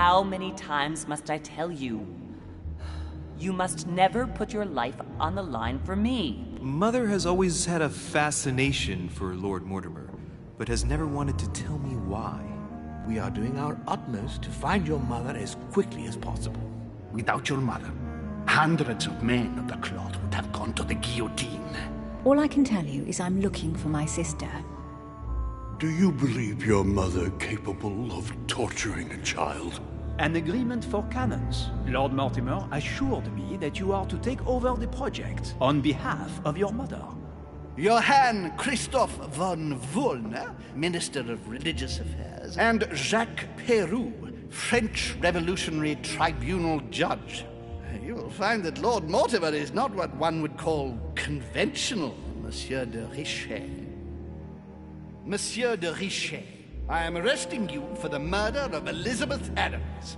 how many times must I tell you? You must never put your life on the line for me. Mother has always had a fascination for Lord Mortimer, but has never wanted to tell me why. We are doing our utmost to find your mother as quickly as possible. Without your mother, hundreds of men of the cloth would have gone to the guillotine. All I can tell you is I'm looking for my sister. Do you believe your mother capable of torturing a child? An agreement for cannons. Lord Mortimer assured me that you are to take over the project on behalf of your mother. Johann Christoph von Wollner, Minister of Religious Affairs, and Jacques Peroux, French Revolutionary Tribunal Judge. You will find that Lord Mortimer is not what one would call conventional, Monsieur de Richet. Monsieur de Richet, I am arresting you for the murder of Elizabeth Adams.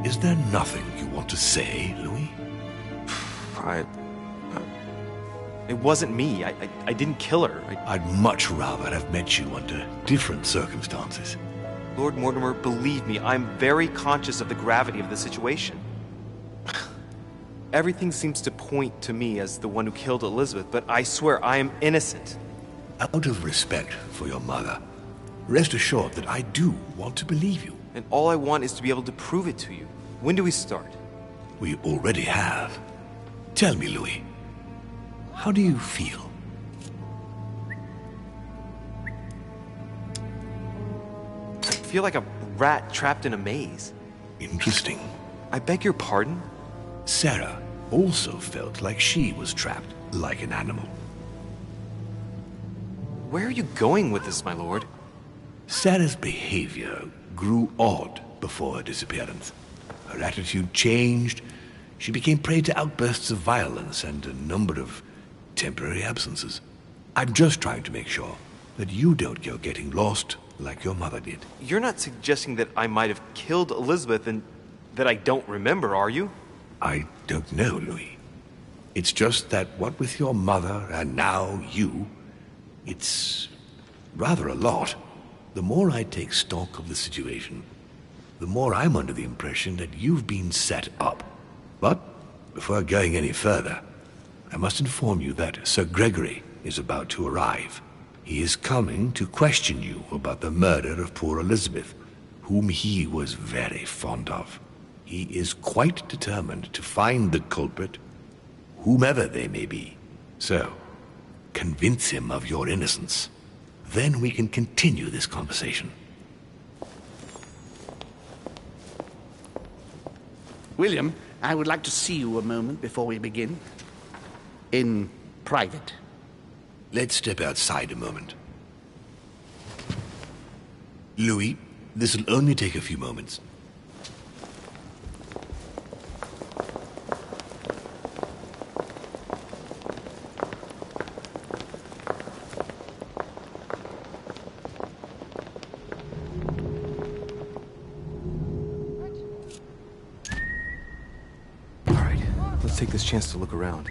Is there nothing you want to say, Louis? It wasn't me. I didn't kill her. I'd much rather have met you under different circumstances. Lord Mortimer, believe me, I'm very conscious of the gravity of the situation. Everything seems to point to me as the one who killed Elizabeth, but I swear I am innocent. Out of respect for your mother, rest assured that I do want to believe you. And all I want is to be able to prove it to you. When do we start? We already have. Tell me, Louis, how do you feel? I feel like a rat trapped in a maze. Interesting. I beg your pardon? Sarah also felt like she was trapped like an animal. Where are you going with this, my lord? Sarah's behavior grew odd before her disappearance. Her attitude changed. She became prey to outbursts of violence and a number of temporary absences. I'm just trying to make sure that you don't go getting lost like your mother did. You're not suggesting that I might have killed Elizabeth and that I don't remember, are you? I don't know, Louis. It's just that what with your mother and now you, it's rather a lot. The more I take stock of the situation, the more I'm under the impression that you've been set up. But before going any further, I must inform you that Sir Gregory is about to arrive. He is coming to question you about the murder of poor Elizabeth, whom he was very fond of. He is quite determined to find the culprit, whomever they may be. So, convince him of your innocence. Then we can continue this conversation. William, I would like to see you a moment before we begin. In private. Let's step outside a moment. Louis, this will only take a few moments. Let's take this chance to look around.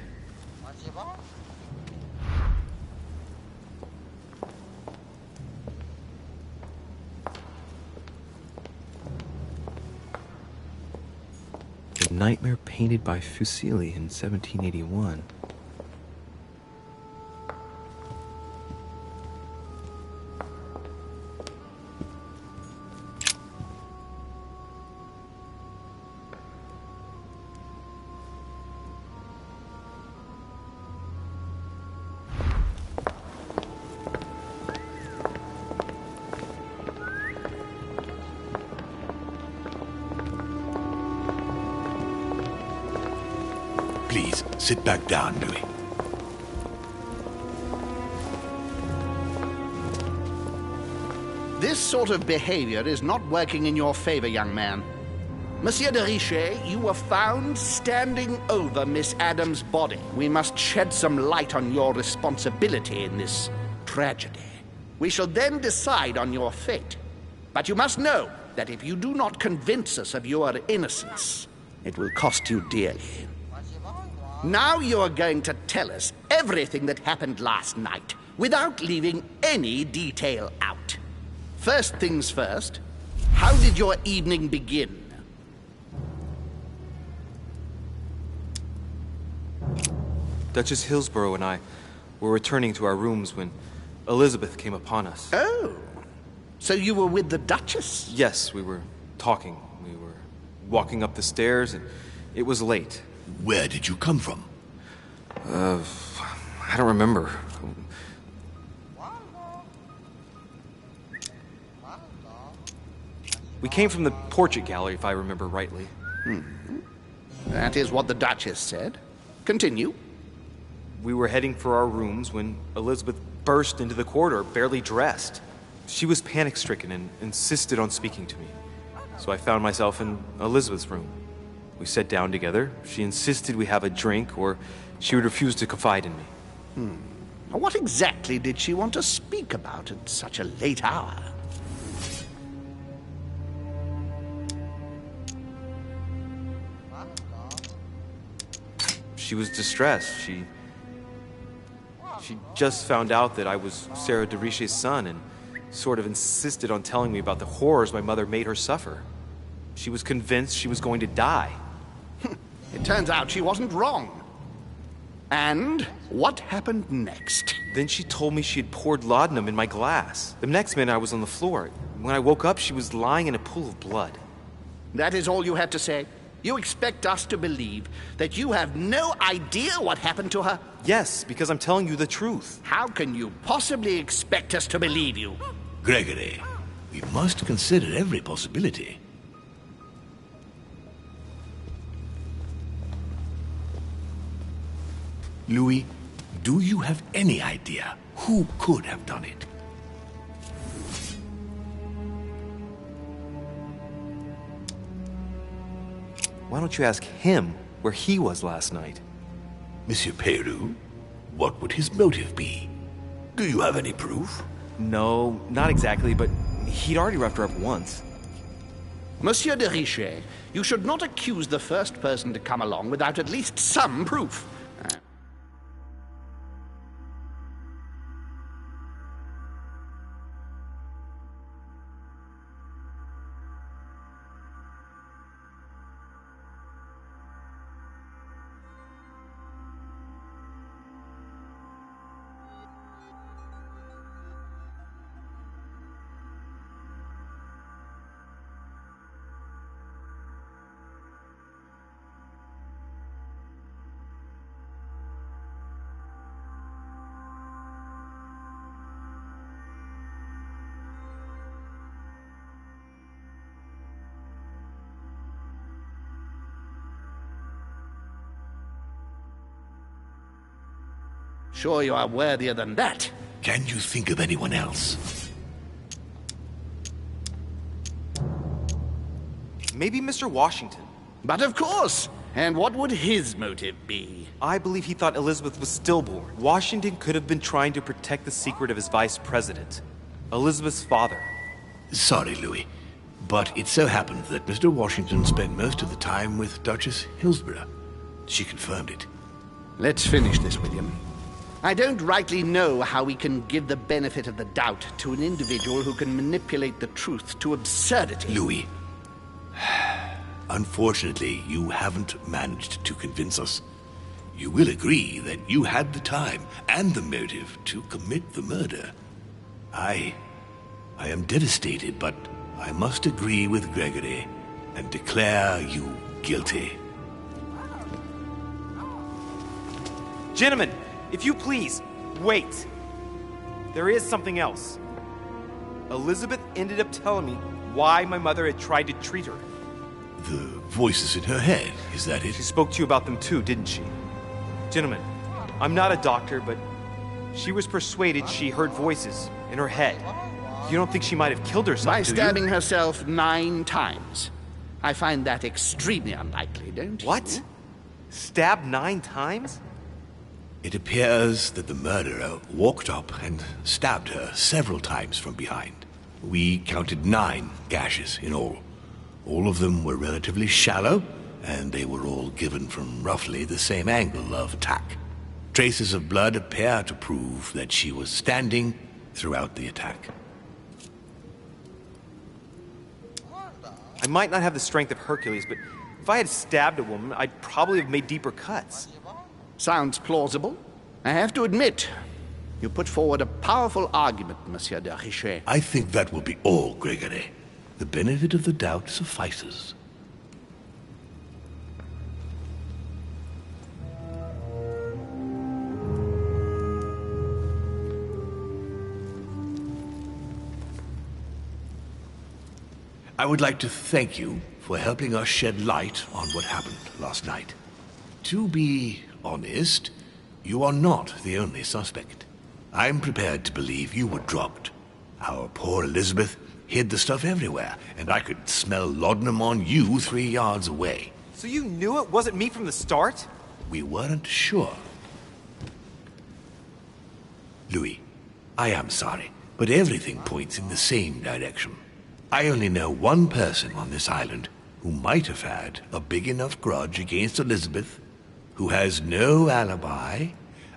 The Nightmare painted by Fuseli in 1781. Please, sit back down, Louis. This sort of behavior is not working in your favor, young man. Monsieur de Richet, you were found standing over Miss Adams' body. We must shed some light on your responsibility in this tragedy. We shall then decide on your fate. But you must know that if you do not convince us of your innocence, it will cost you dearly. Now you are going to tell us everything that happened last night, without leaving any detail out. First things first, how did your evening begin? Duchess Hillsborough and I were returning to our rooms when Elizabeth came upon us. Oh, so you were with the Duchess? Yes, we were talking. We were walking up the stairs, and it was late. Where did you come from? I don't remember. We came from the portrait gallery, if I remember rightly. That is what the Duchess said. Continue. We were heading for our rooms when Elizabeth burst into the corridor, barely dressed. She was panic-stricken and insisted on speaking to me. So I found myself in Elizabeth's room. We sat down together. She insisted we have a drink, or she would refuse to confide in me. What exactly did she want to speak about at such a late hour? She was distressed. She just found out that I was Sarah de Richet's son and sort of insisted on telling me about the horrors my mother made her suffer. She was convinced she was going to die. It turns out she wasn't wrong. And what happened next? Then she told me she had poured laudanum in my glass. The next minute I was on the floor. When I woke up, she was lying in a pool of blood. That is all you had to say? You expect us to believe that you have no idea what happened to her? Yes, because I'm telling you the truth. How can you possibly expect us to believe you? Gregory, we must consider every possibility. Louis, do you have any idea who could have done it? Why don't you ask him where he was last night? Monsieur Peru, what would his motive be? Do you have any proof? No, not exactly, but he'd already roughed her up once. Monsieur de Richet, you should not accuse the first person to come along without at least some proof. Sure you are worthier than that. Can you think of anyone else? Maybe Mr. Washington. But of course. And what would his motive be? I believe he thought Elizabeth was stillborn. Washington could have been trying to protect the secret of his vice president, Elizabeth's father. Sorry, Louis, but it so happened that Mr. Washington spent most of the time with Duchess Hillsborough. She confirmed it. Let's finish this, William. I don't rightly know how we can give the benefit of the doubt to an individual who can manipulate the truth to absurdity. Louis, unfortunately, you haven't managed to convince us. You will agree that you had the time and the motive to commit the murder. I am devastated, but I must agree with Gregory and declare you guilty. Gentlemen, if you please, wait. There is something else. Elizabeth ended up telling me why my mother had tried to treat her. The voices in her head, is that it? She spoke to you about them too, didn't she? Gentlemen, I'm not a doctor, but she was persuaded she heard voices in her head. You don't think she might have killed herself, By do you? stabbing herself 9 times. I find that extremely unlikely, don't you? What? Stabbed 9 times? It appears that the murderer walked up and stabbed her several times from behind. We counted 9 gashes in all. All of them were relatively shallow, and they were all given from roughly the same angle of attack. Traces of blood appear to prove that she was standing throughout the attack. I might not have the strength of Hercules, but if I had stabbed a woman, I'd probably have made deeper cuts. Sounds plausible. I have to admit, you put forward a powerful argument, Monsieur de Richet. I think that will be all, Gregory. The benefit of the doubt suffices. I would like to thank you for helping us shed light on what happened last night. To be honest, you are not the only suspect. I'm prepared to believe you were drugged. Our poor Elizabeth hid the stuff everywhere, and I could smell laudanum on you 3 yards away. So you knew it wasn't me from the start? We weren't sure. Louis, I am sorry, but everything points in the same direction. I only know one person on this island who might have had a big enough grudge against Elizabeth, who has no alibi,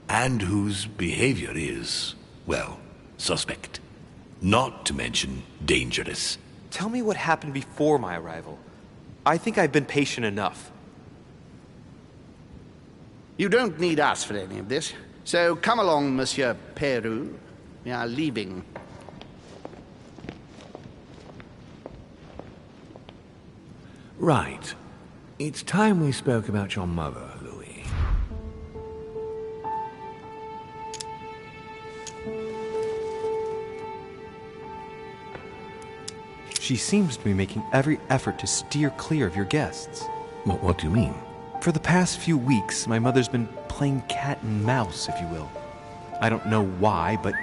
and whose behavior is, well, suspect. Not to mention dangerous. Tell me what happened before my arrival. I think I've been patient enough. You don't need us for any of this. So come along, Monsieur Peru. We are leaving. Right. It's time we spoke about your mother, Louis. She seems to be making every effort to steer clear of your guests. What do you mean? For the past few weeks, my mother's been playing cat and mouse, if you will. I don't know why, but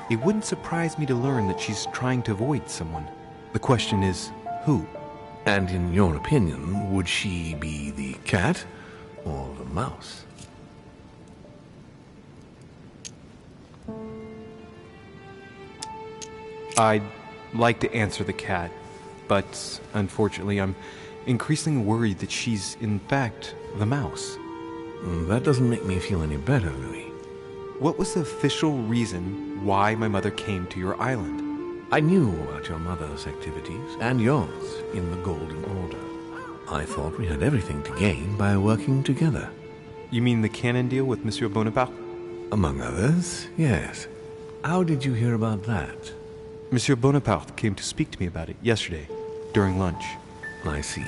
it wouldn't surprise me to learn that she's trying to avoid someone. The question is, who? And in your opinion, would she be the cat or the mouse? I'd like to answer the cat, but unfortunately I'm increasingly worried that she's in fact the mouse. That doesn't make me feel any better, Louis. What was the official reason why my mother came to your island? I knew about your mother's activities and yours in the Golden Order. I thought we had everything to gain by working together. You mean the cannon deal with Monsieur Bonaparte? Among others, yes. How did you hear about that? Monsieur Bonaparte came to speak to me about it yesterday, during lunch. I see.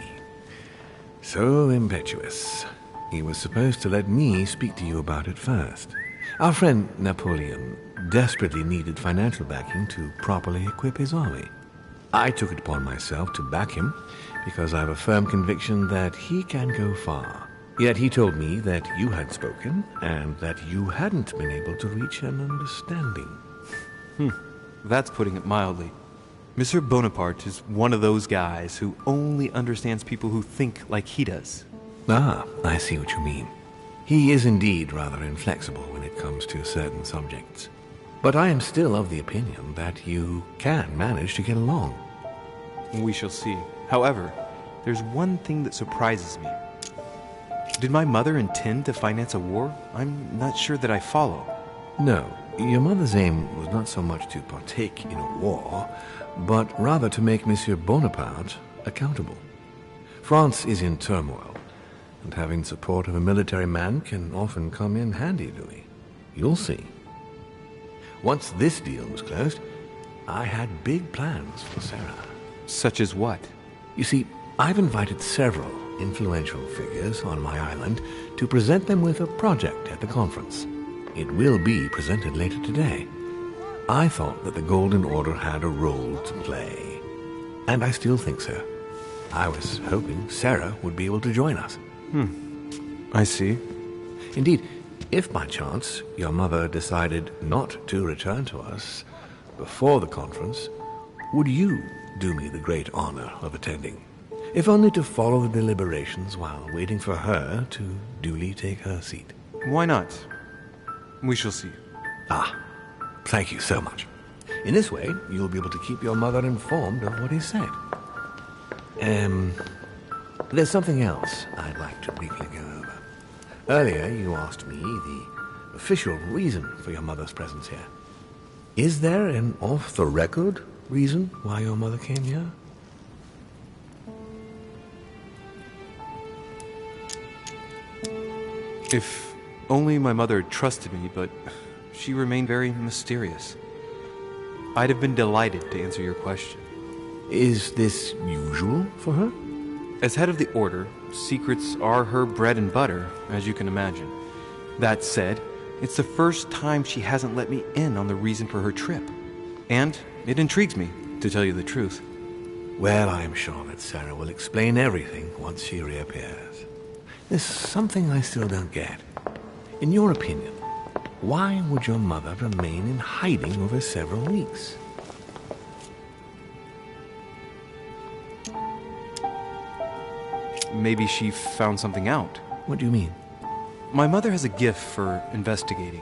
So impetuous. He was supposed to let me speak to you about it first. Our friend Napoleon desperately needed financial backing to properly equip his army. I took it upon myself to back him because I have a firm conviction that he can go far. Yet he told me that you had spoken and that you hadn't been able to reach an understanding. That's putting it mildly. Monsieur Bonaparte is one of those guys who only understands people who think like he does. Ah, I see what you mean. He is indeed rather inflexible when it comes to certain subjects. But I am still of the opinion that you can manage to get along. We shall see. However, there's one thing that surprises me. Did my mother intend to finance a war? I'm not sure that I follow. No, your mother's aim was not so much to partake in a war, but rather to make Monsieur Bonaparte accountable. France is in turmoil, and having support of a military man can often come in handy, Louis. You'll see. Once this deal was closed, I had big plans for Sarah. Such as what? You see, I've invited several influential figures on my island to present them with a project at the conference. It will be presented later today. I thought that the Golden Order had a role to play, and I still think so. I was hoping Sarah would be able to join us. I see. Indeed, If by chance your mother decided not to return to us before the conference, would you do me the great honor of attending? If only to follow the deliberations while waiting for her to duly take her seat. Why not? We shall see. Ah, thank you so much. In this way, you'll be able to keep your mother informed of what is said. There's something else I'd like to briefly go over. Earlier, you asked me the official reason for your mother's presence here. Is there an off-the-record reason why your mother came here? If only my mother trusted me, but she remained very mysterious. I'd have been delighted to answer your question. Is this usual for her? As head of the Order, secrets are her bread and butter, as you can imagine. That said, it's the first time she hasn't let me in on the reason for her trip. And it intrigues me, to tell you the truth. Well, I'm sure that Sarah will explain everything once she reappears. There's something I still don't get. In your opinion, why would your mother remain in hiding over several weeks? Maybe she found something out. What do you mean? My mother has a gift for investigating.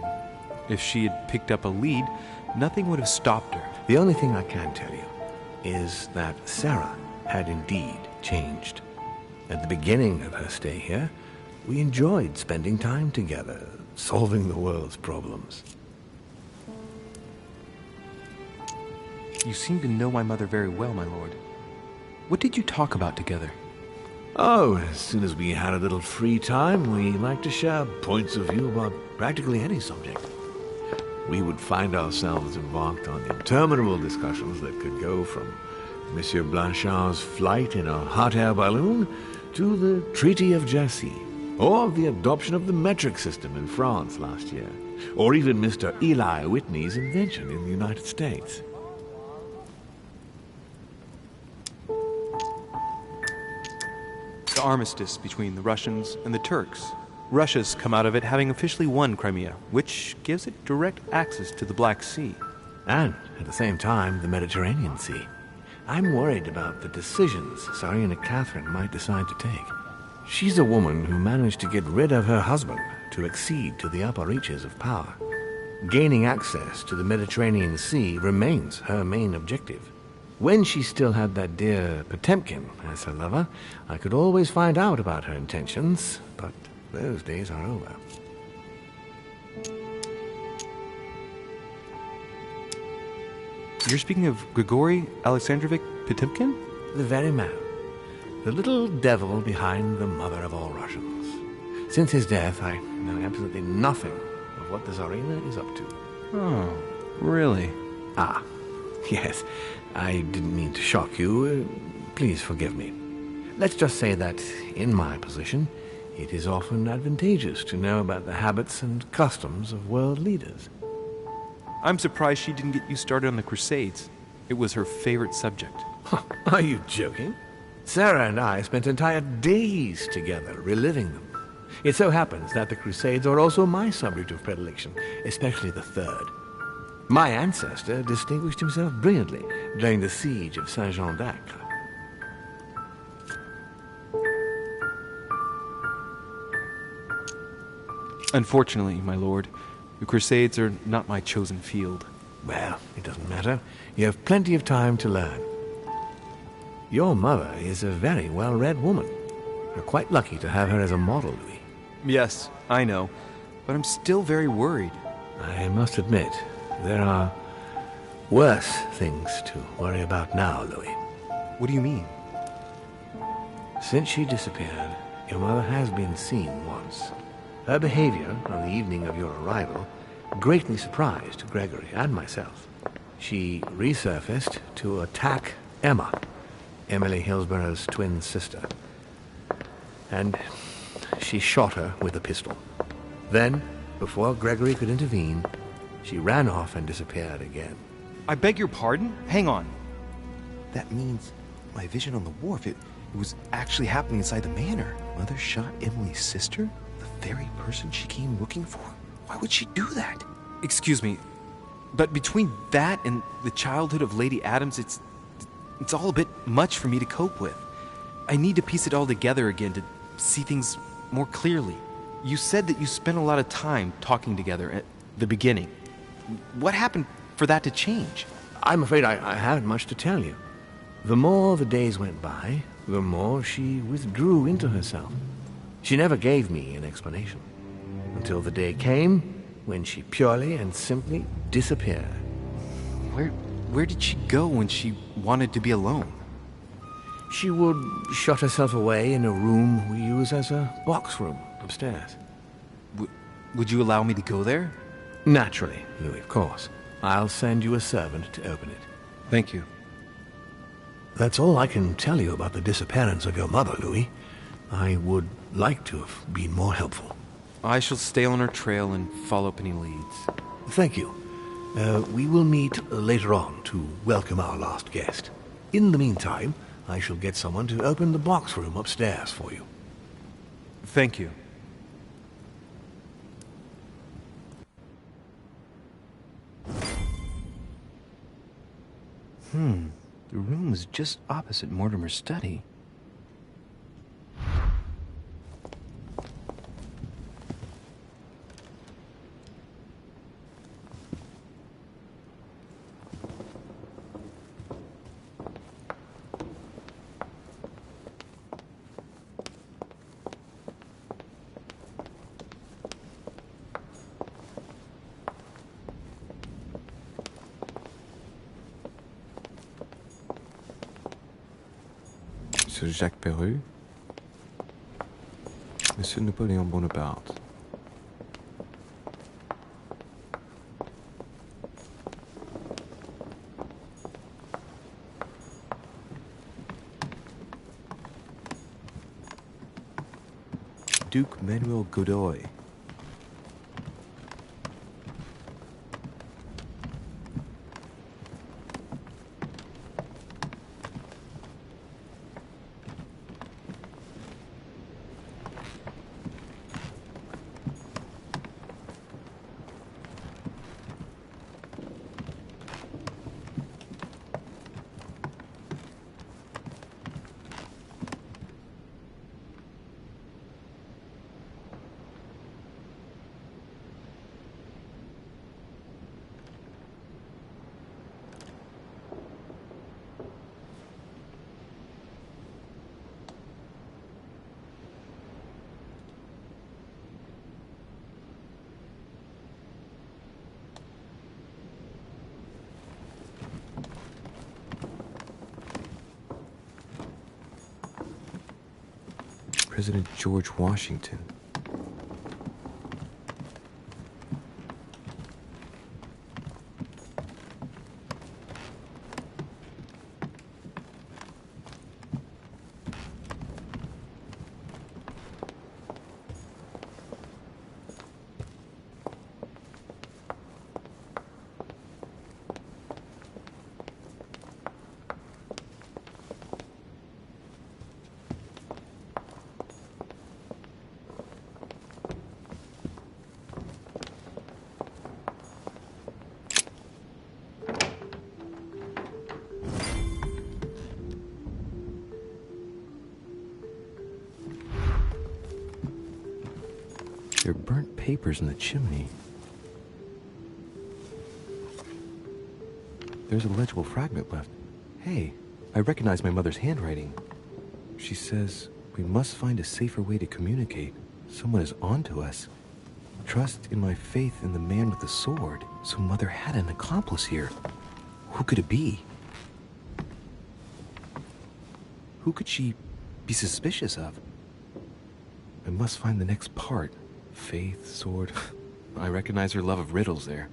If she had picked up a lead, nothing would have stopped her. The only thing I can tell you is that Sarah had indeed changed. At the beginning of her stay here, we enjoyed spending time together, solving the world's problems. You seem to know my mother very well, my lord. What did you talk about together? Oh, as soon as we had a little free time, we liked to share points of view about practically any subject. We would find ourselves embarked on interminable discussions that could go from Monsieur Blanchard's flight in a hot air balloon to the Treaty of Jassy, or the adoption of the metric system in France last year, or even Mr. Eli Whitney's invention in the United States. The armistice between the Russians and the Turks. Russia's come out of it having officially won Crimea, which gives it direct access to the Black Sea. And, at the same time, the Mediterranean Sea. I'm worried about the decisions Tsarina Catherine might decide to take. She's a woman who managed to get rid of her husband to accede to the upper reaches of power. Gaining access to the Mediterranean Sea remains her main objective. When she still had that dear Potemkin as her lover, I could always find out about her intentions, but those days are over. You're speaking of Grigory Alexandrovich Potemkin? The very man. The little devil behind the mother of all Russians. Since his death, I know absolutely nothing of what the Tsarina is up to. Oh, really? Ah, yes. I didn't mean to shock you. Please forgive me. Let's just say that, in my position, it is often advantageous to know about the habits and customs of world leaders. I'm surprised she didn't get you started on the Crusades. It was her favorite subject. Are you joking? Sarah and I spent entire days together reliving them. It so happens that the Crusades are also my subject of predilection, especially the Third. My ancestor distinguished himself brilliantly during the siege of Saint-Jean d'Acre. Unfortunately, my lord, the Crusades are not my chosen field. Well, it doesn't matter. You have plenty of time to learn. Your mother is a very well-read woman. You're quite lucky to have her as a model, Louis. Yes, I know, but I'm still very worried. I must admit, there are worse things to worry about now, Louis. What do you mean? Since she disappeared, your mother has been seen once. Her behavior on the evening of your arrival greatly surprised Gregory and myself. She resurfaced to attack Emma, Emily Hillsborough's twin sister. And she shot her with a pistol. Then, before Gregory could intervene, she ran off and disappeared again. I beg your pardon? Hang on. That means my vision on the wharf, it was actually happening inside the manor. Mother shot Emily's sister? The very person she came looking for? Why would she do that? Excuse me, but between that and the childhood of Lady Adams, it's all a bit much for me to cope with. I need to piece it all together again to see things more clearly. You said that you spent a lot of time talking together at the beginning. What happened for that to change? I'm afraid I haven't much to tell you. The more the days went by, the more she withdrew into herself. She never gave me an explanation, until the day came when she purely and simply disappeared. Where did she go when she wanted to be alone? She would shut herself away in a room we use as a box room upstairs. Would you allow me to go there? Naturally, Louis, of course. I'll send you a servant to open it. Thank you. That's all I can tell you about the disappearance of your mother, Louis. I would like to have been more helpful. I shall stay on her trail and follow up any leads. Thank you. We will meet later on to welcome our last guest. In the meantime, I shall get someone to open the box room upstairs for you. Thank you. The room is just opposite Mortimer's study. Monsieur Jacques Perru, Monsieur Napoléon Bonaparte. Duke Manuel Godoy. President George Washington. There are burnt papers in the chimney. There's a legible fragment left. Hey, I recognize my mother's handwriting. She says, we must find a safer way to communicate. Someone is onto us. Trust in my faith in the man with the sword. So Mother had an accomplice here. Who could it be? Who could she be suspicious of? I must find the next part. Faith, sword. I recognize her love of riddles there.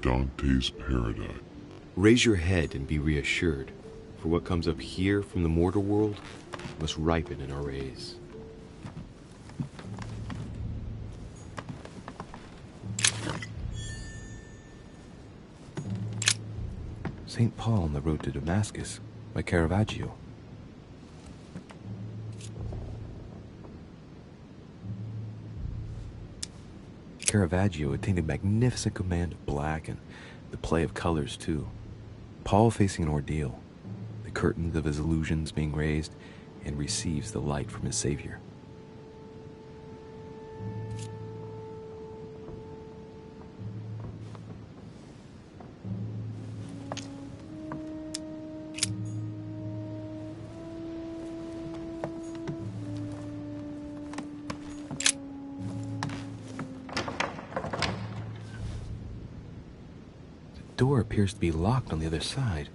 Dante's Paradise. Raise your head and be reassured, for what comes up here from the mortal world must ripen in our rays. St. Paul on the Road to Damascus by Caravaggio. Caravaggio attained a magnificent command of black and the play of colors too. Paul facing an ordeal, the curtains of his illusions being raised, and receives the light from his Savior. The door appears to be locked on the other side.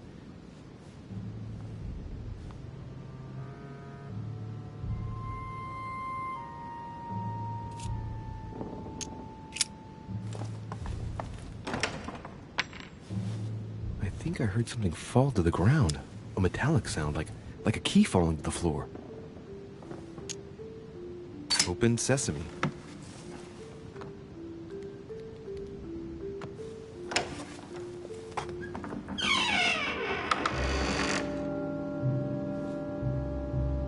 I think I heard something fall to the ground. A metallic sound, like a key falling to the floor. Open sesame.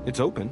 It's open.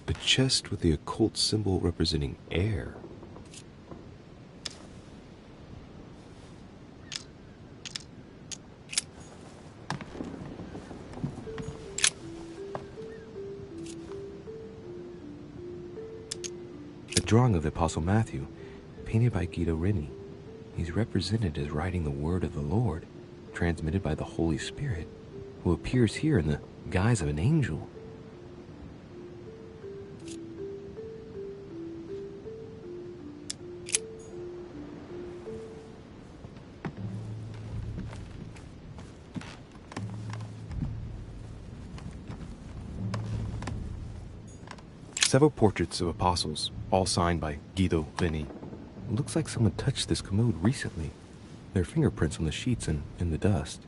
A chest with the occult symbol representing air. A drawing of the Apostle Matthew, painted by Guido Reni. He's represented as writing the word of the Lord, transmitted by the Holy Spirit, who appears here in the guise of an angel. Several portraits of apostles, all signed by Guido Reni. It looks like someone touched this commode recently. There are fingerprints on the sheets and in the dust.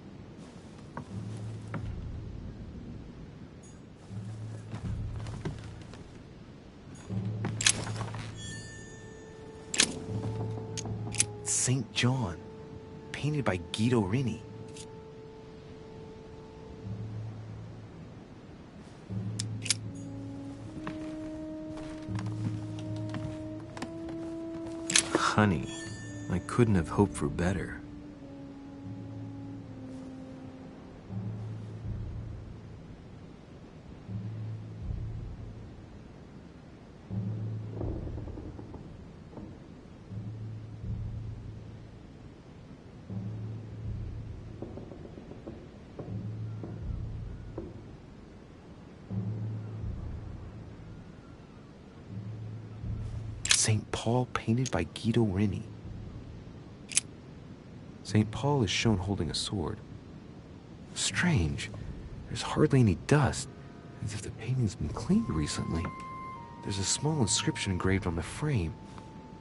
St. John, painted by Guido Reni. Honey, I couldn't have hoped for better. St. Paul painted by Guido Reni. St. Paul is shown holding a sword. Strange. There's hardly any dust, as if the painting's been cleaned recently. There's a small inscription engraved on the frame.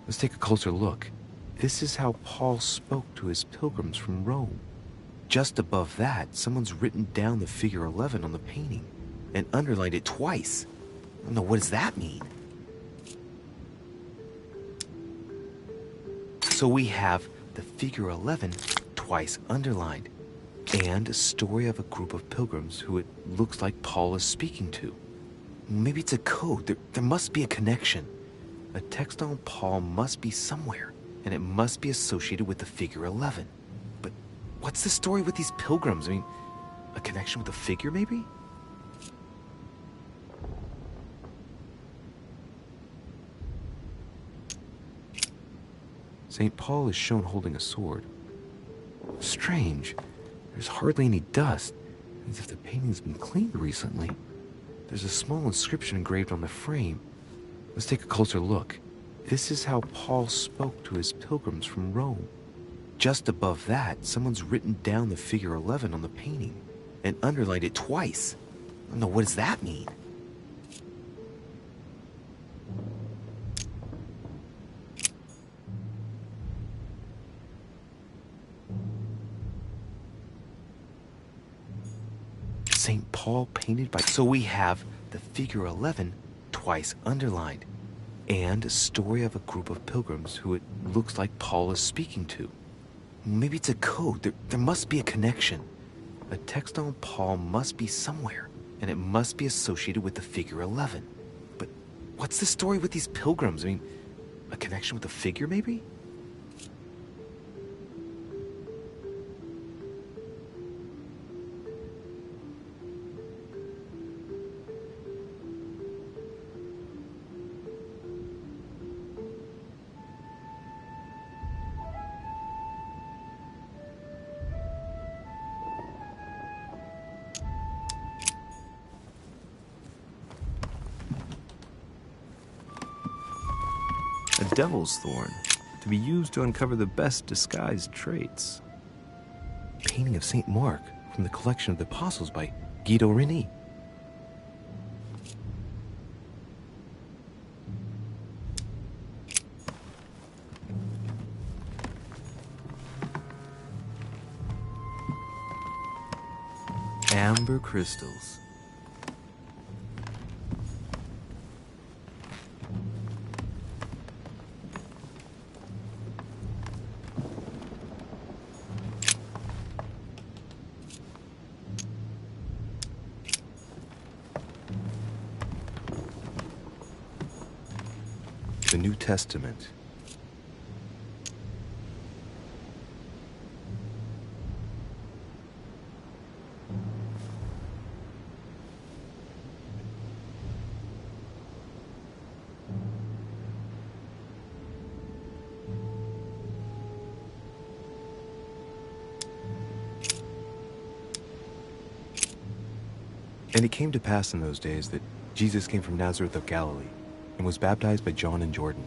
Let's take a closer look. This is how Paul spoke to his pilgrims from Rome. Just above that, someone's written down the figure 11 on the painting and underlined it twice. I don't know, what does that mean? So we have the figure 11 twice underlined, and a story of a group of pilgrims who it looks like Paul is speaking to. Maybe it's a code. There must be a connection. A text on Paul must be somewhere, and it must be associated with the figure 11. But what's the story with these pilgrims? I mean, a connection with the figure, maybe? St. Paul is shown holding a sword. Strange. There's hardly any dust, As if the painting's been cleaned recently. There's a small inscription engraved on the frame. Let's take a closer look. This is how Paul spoke to his pilgrims from Rome. Just above that, someone's written down the figure 11 on the painting and underlined it twice. No, what does that mean? St. Paul painted by... So we have the figure 11 twice underlined, and a story of a group of pilgrims who it looks like Paul is speaking to. Maybe it's a code. There must be a connection. A text on Paul must be somewhere, and it must be associated with the figure 11. But what's the story with these pilgrims? I mean, a connection with the figure, maybe? A devil's thorn, to be used to uncover the best disguised traits. Painting of St. Mark from the collection of the Apostles by Guido Reni. Amber crystals. The New Testament. And it came to pass in those days that Jesus came from Nazareth of Galilee and was baptized by John in Jordan.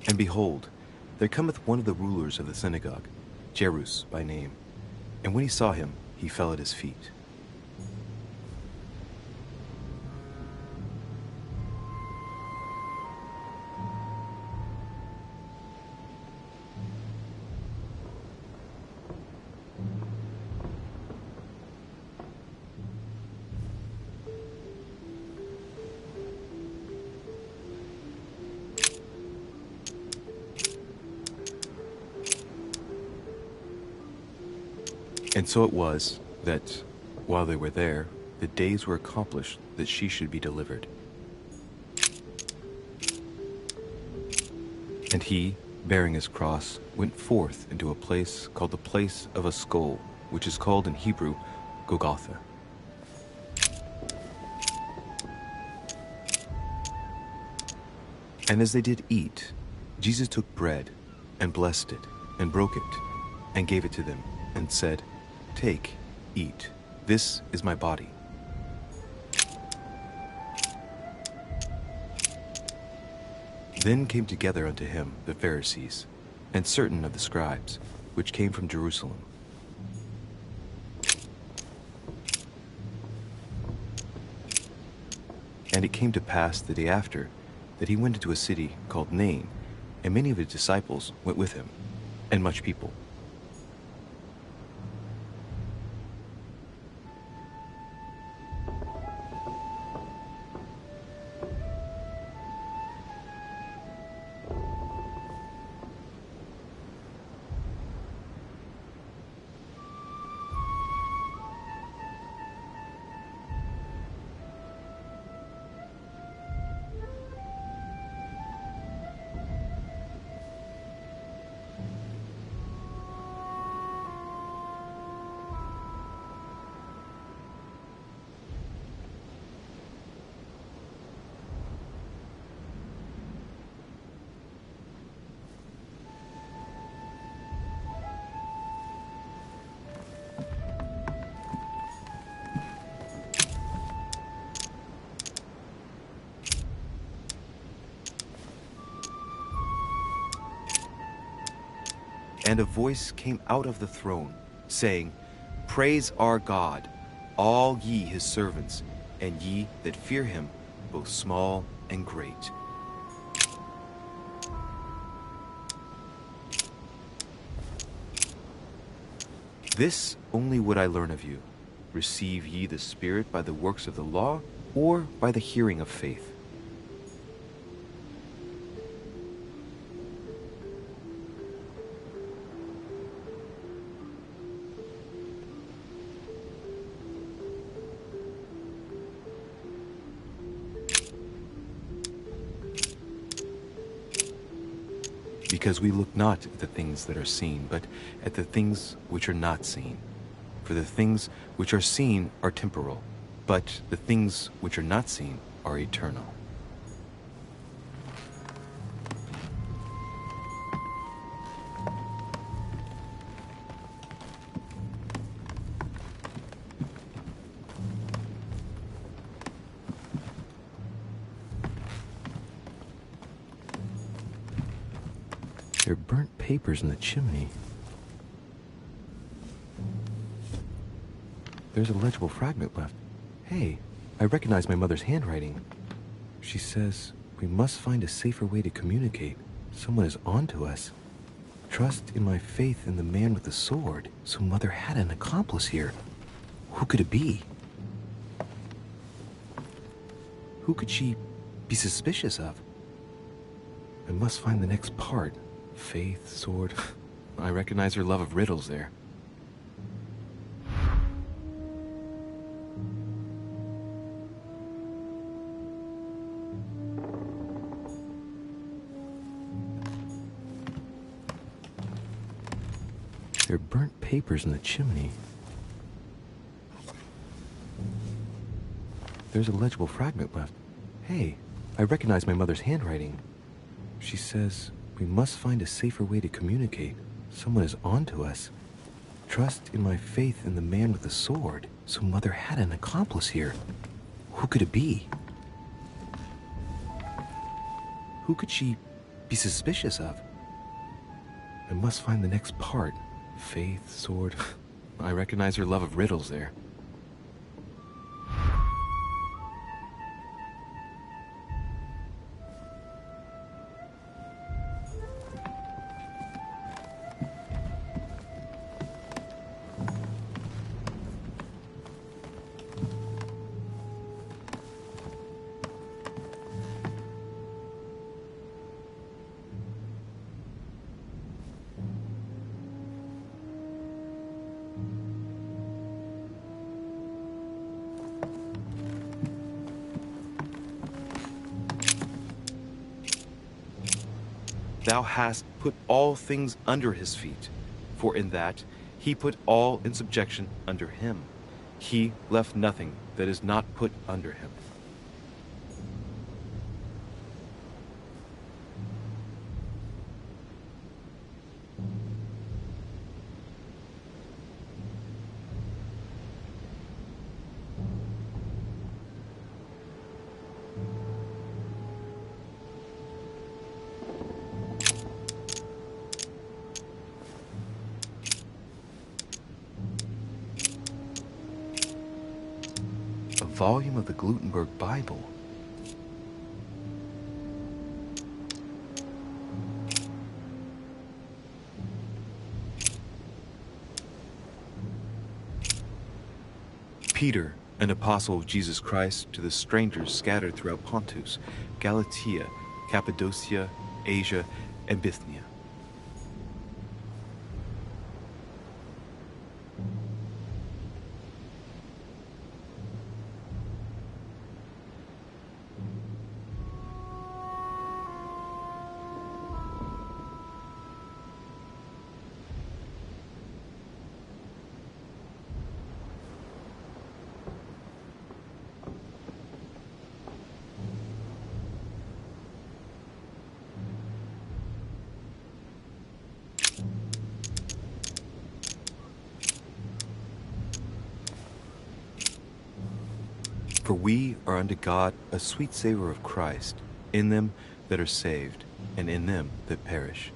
And behold, there cometh one of the rulers of the synagogue, Jairus by name, and when he saw him, he fell at his feet. And so it was that, while they were there, the days were accomplished that she should be delivered. And he, bearing his cross, went forth into a place called the place of a skull, which is called in Hebrew, Golgotha. And as they did eat, Jesus took bread, and blessed it, and broke it, and gave it to them, and said, Take, eat, this is my body. Then came together unto him the Pharisees, and certain of the scribes, which came from Jerusalem. And it came to pass the day after, that he went into a city called Nain, and many of his disciples went with him, and much people. And a voice came out of the throne, saying, Praise our God, all ye his servants, and ye that fear him, both small and great. This only would I learn of you. Receive ye the Spirit by the works of the law, or by the hearing of faith? Because we look not at the things that are seen, but at the things which are not seen. For the things which are seen are temporal, but the things which are not seen are eternal. There are burnt papers in the chimney. There's a legible fragment left. Hey, I recognize my mother's handwriting. She says, we must find a safer way to communicate. Someone is on to us. Trust in my faith in the man with the sword. So Mother had an accomplice here. Who could it be? Who could she be suspicious of? I must find the next part. Faith, sword. I recognize her love of riddles there. There are burnt papers in the chimney. There's a legible fragment left. Hey, I recognize my mother's handwriting. She says, we must find a safer way to communicate. Someone is on to us. Trust in my faith in the man with the sword. So Mother had an accomplice here. Who could it be? Who could she be suspicious of? I must find the next part. Faith, sword. I recognize her love of riddles there. Thou hast put all things under his feet, for in that he put all in subjection under him. He left nothing that is not put under him. Volume of the Gutenberg Bible. Peter, an apostle of Jesus Christ, to the strangers scattered throughout Pontus, Galatia, Cappadocia, Asia, and Bithynia. For we are unto God a sweet savor of Christ, in them that are saved, and in them that perish.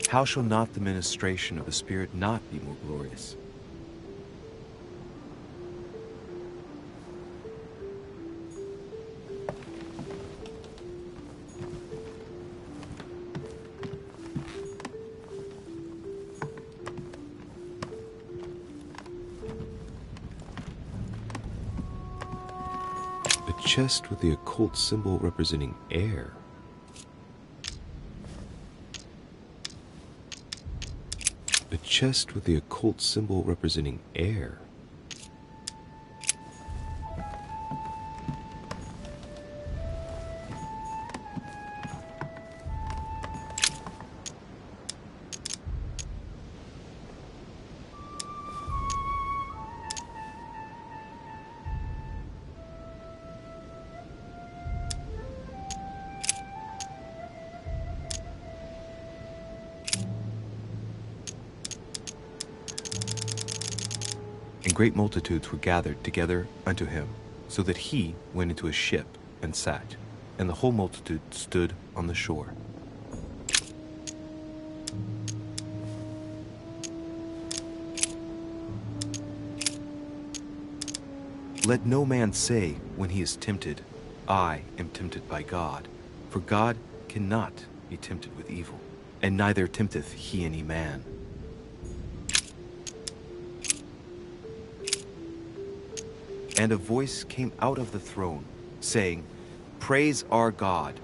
How shall not the ministration of the Spirit not be more glorious? A chest with the occult symbol representing air. A chest with the occult symbol representing air. And great multitudes were gathered together unto him, so that he went into a ship and sat, and the whole multitude stood on the shore. Let no man say when he is tempted, I am tempted by God, for God cannot be tempted with evil, and neither tempteth he any man. And a voice came out of the throne, saying, Praise our God,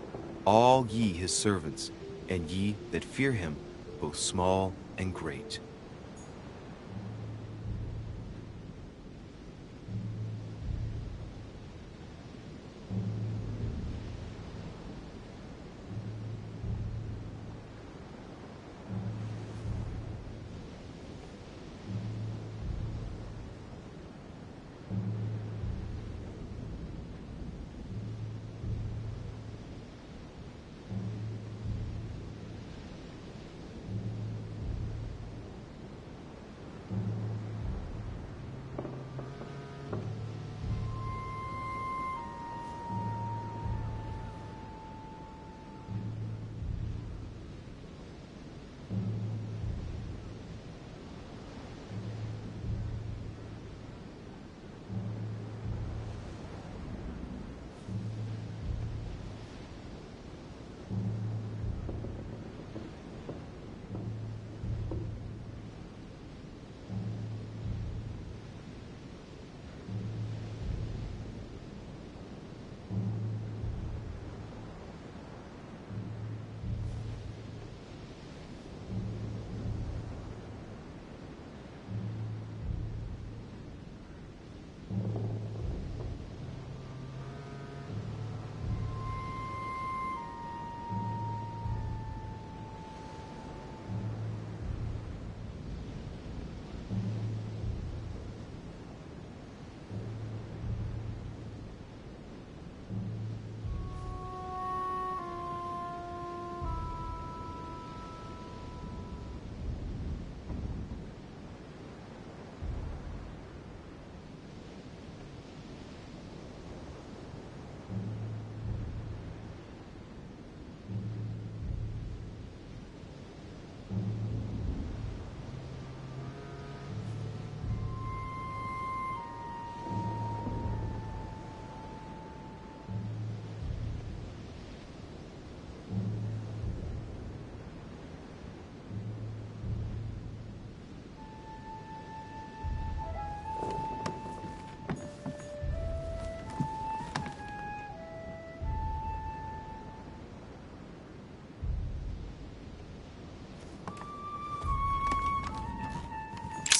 all ye his servants, and ye that fear him, both small and great.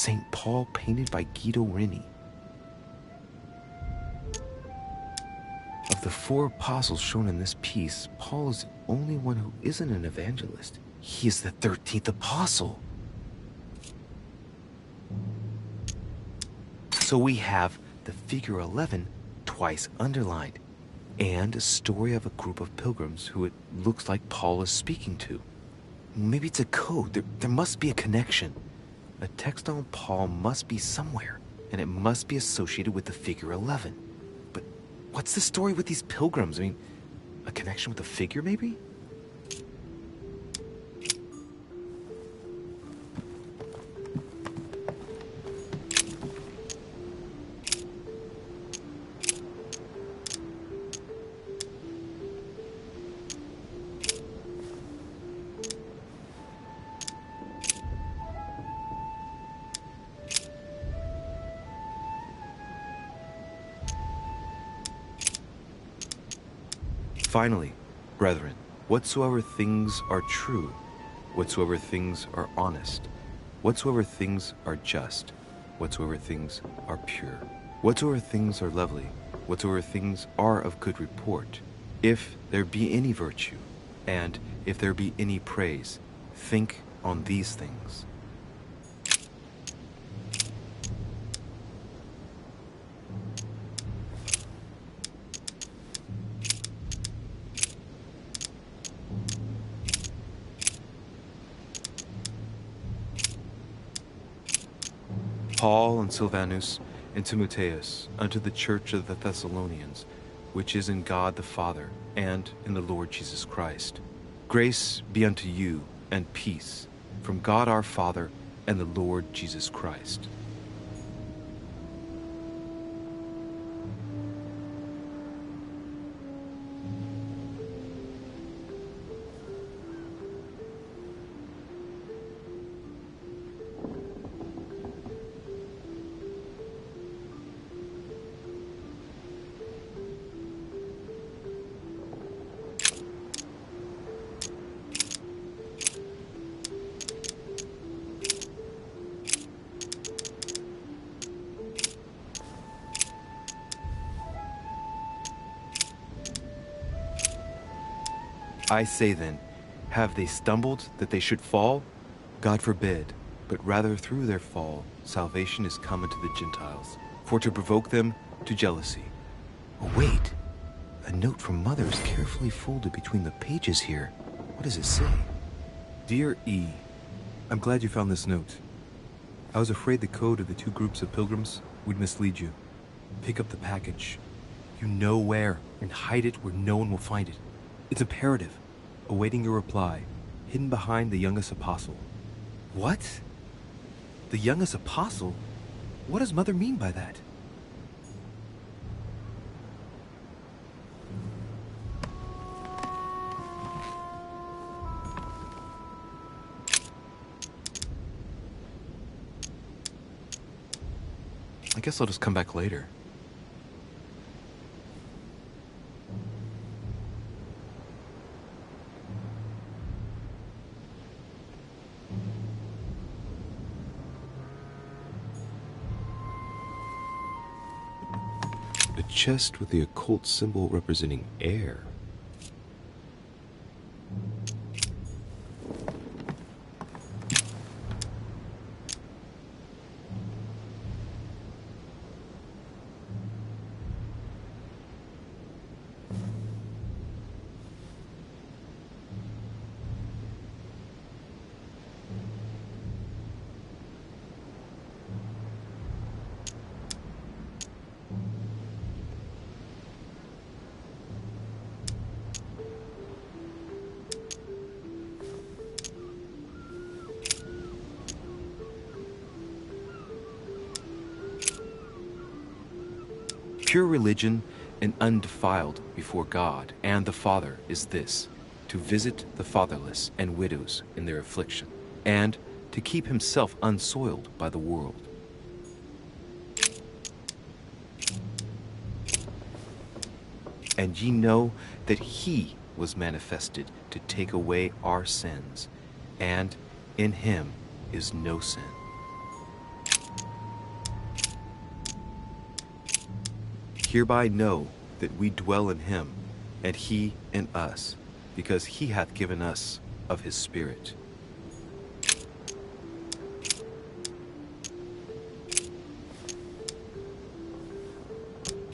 St. Paul painted by Guido Reni. Of the 4 apostles shown in this piece, Paul is the only one who isn't an evangelist. He is the 13th apostle. So we have the figure 11 twice underlined, and a story of a group of pilgrims who it looks like Paul is speaking to. Maybe it's a code. There must be a connection. A text on Paul must be somewhere, and it must be associated with the figure 11. But what's the story with these pilgrims? I mean, a connection with the figure, maybe? Finally, brethren, whatsoever things are true, whatsoever things are honest, whatsoever things are just, whatsoever things are pure, whatsoever things are lovely, whatsoever things are of good report, if there be any virtue, and if there be any praise, think on these things. Paul and Silvanus and Timotheus unto the church of the Thessalonians, which is in God the Father and in the Lord Jesus Christ. Grace be unto you and peace from God our Father and the Lord Jesus Christ. I say then, have they stumbled that they should fall? God forbid, but rather through their fall salvation is come unto the Gentiles, for to provoke them to jealousy. Oh, wait. A note from Mother is carefully folded between the pages here. What does it say? Dear E, I'm glad you found this note. I was afraid the code of the two groups of pilgrims would mislead you. Pick up the package. You know where, and hide it where no one will find it. It's imperative. Awaiting your reply, hidden behind the youngest apostle. What? The youngest apostle? What does Mother mean by that? I guess I'll just come back later. A chest with the occult symbol representing air. Pure religion and undefiled before God and the Father is this, to visit the fatherless and widows in their affliction, and to keep himself unsoiled by the world. And ye know that he was manifested to take away our sins, and in him is no sin. Hereby know that we dwell in him, and he in us, because he hath given us of his Spirit.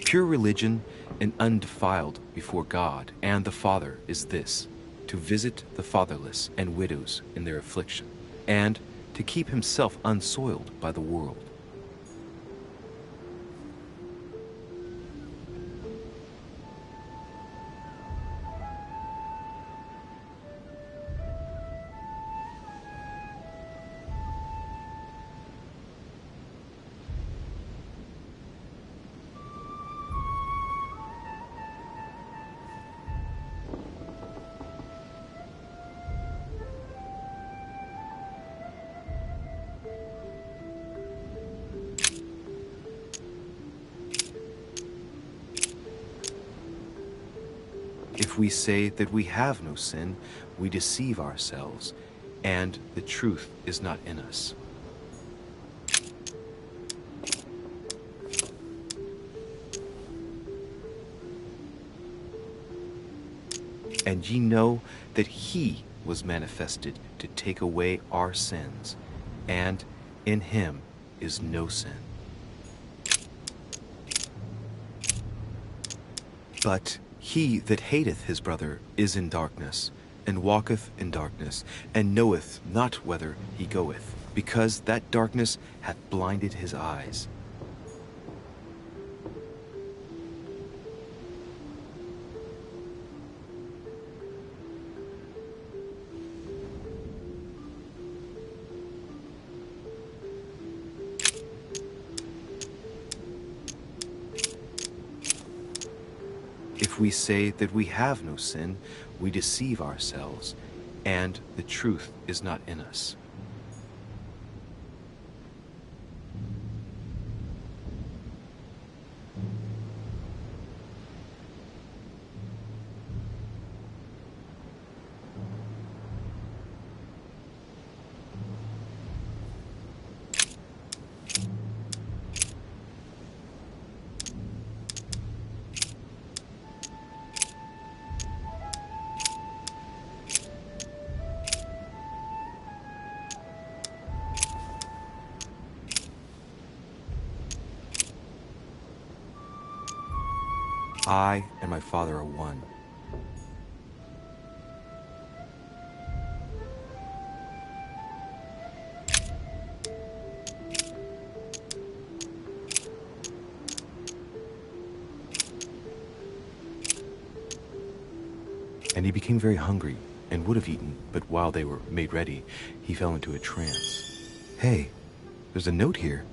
Pure religion and undefiled before God and the Father is this, to visit the fatherless and widows in their affliction, and to keep himself unsoiled by the world. If we say that we have no sin, we deceive ourselves, and the truth is not in us. And ye know that he was manifested to take away our sins, and in him is no sin. But he that hateth his brother is in darkness, and walketh in darkness, and knoweth not whither he goeth, because that darkness hath blinded his eyes. If we say that we have no sin, we deceive ourselves, and the truth is not in us. I and my Father are one. And he became very hungry, and would have eaten, but while they were made ready, he fell into a trance. Hey, there's a note here.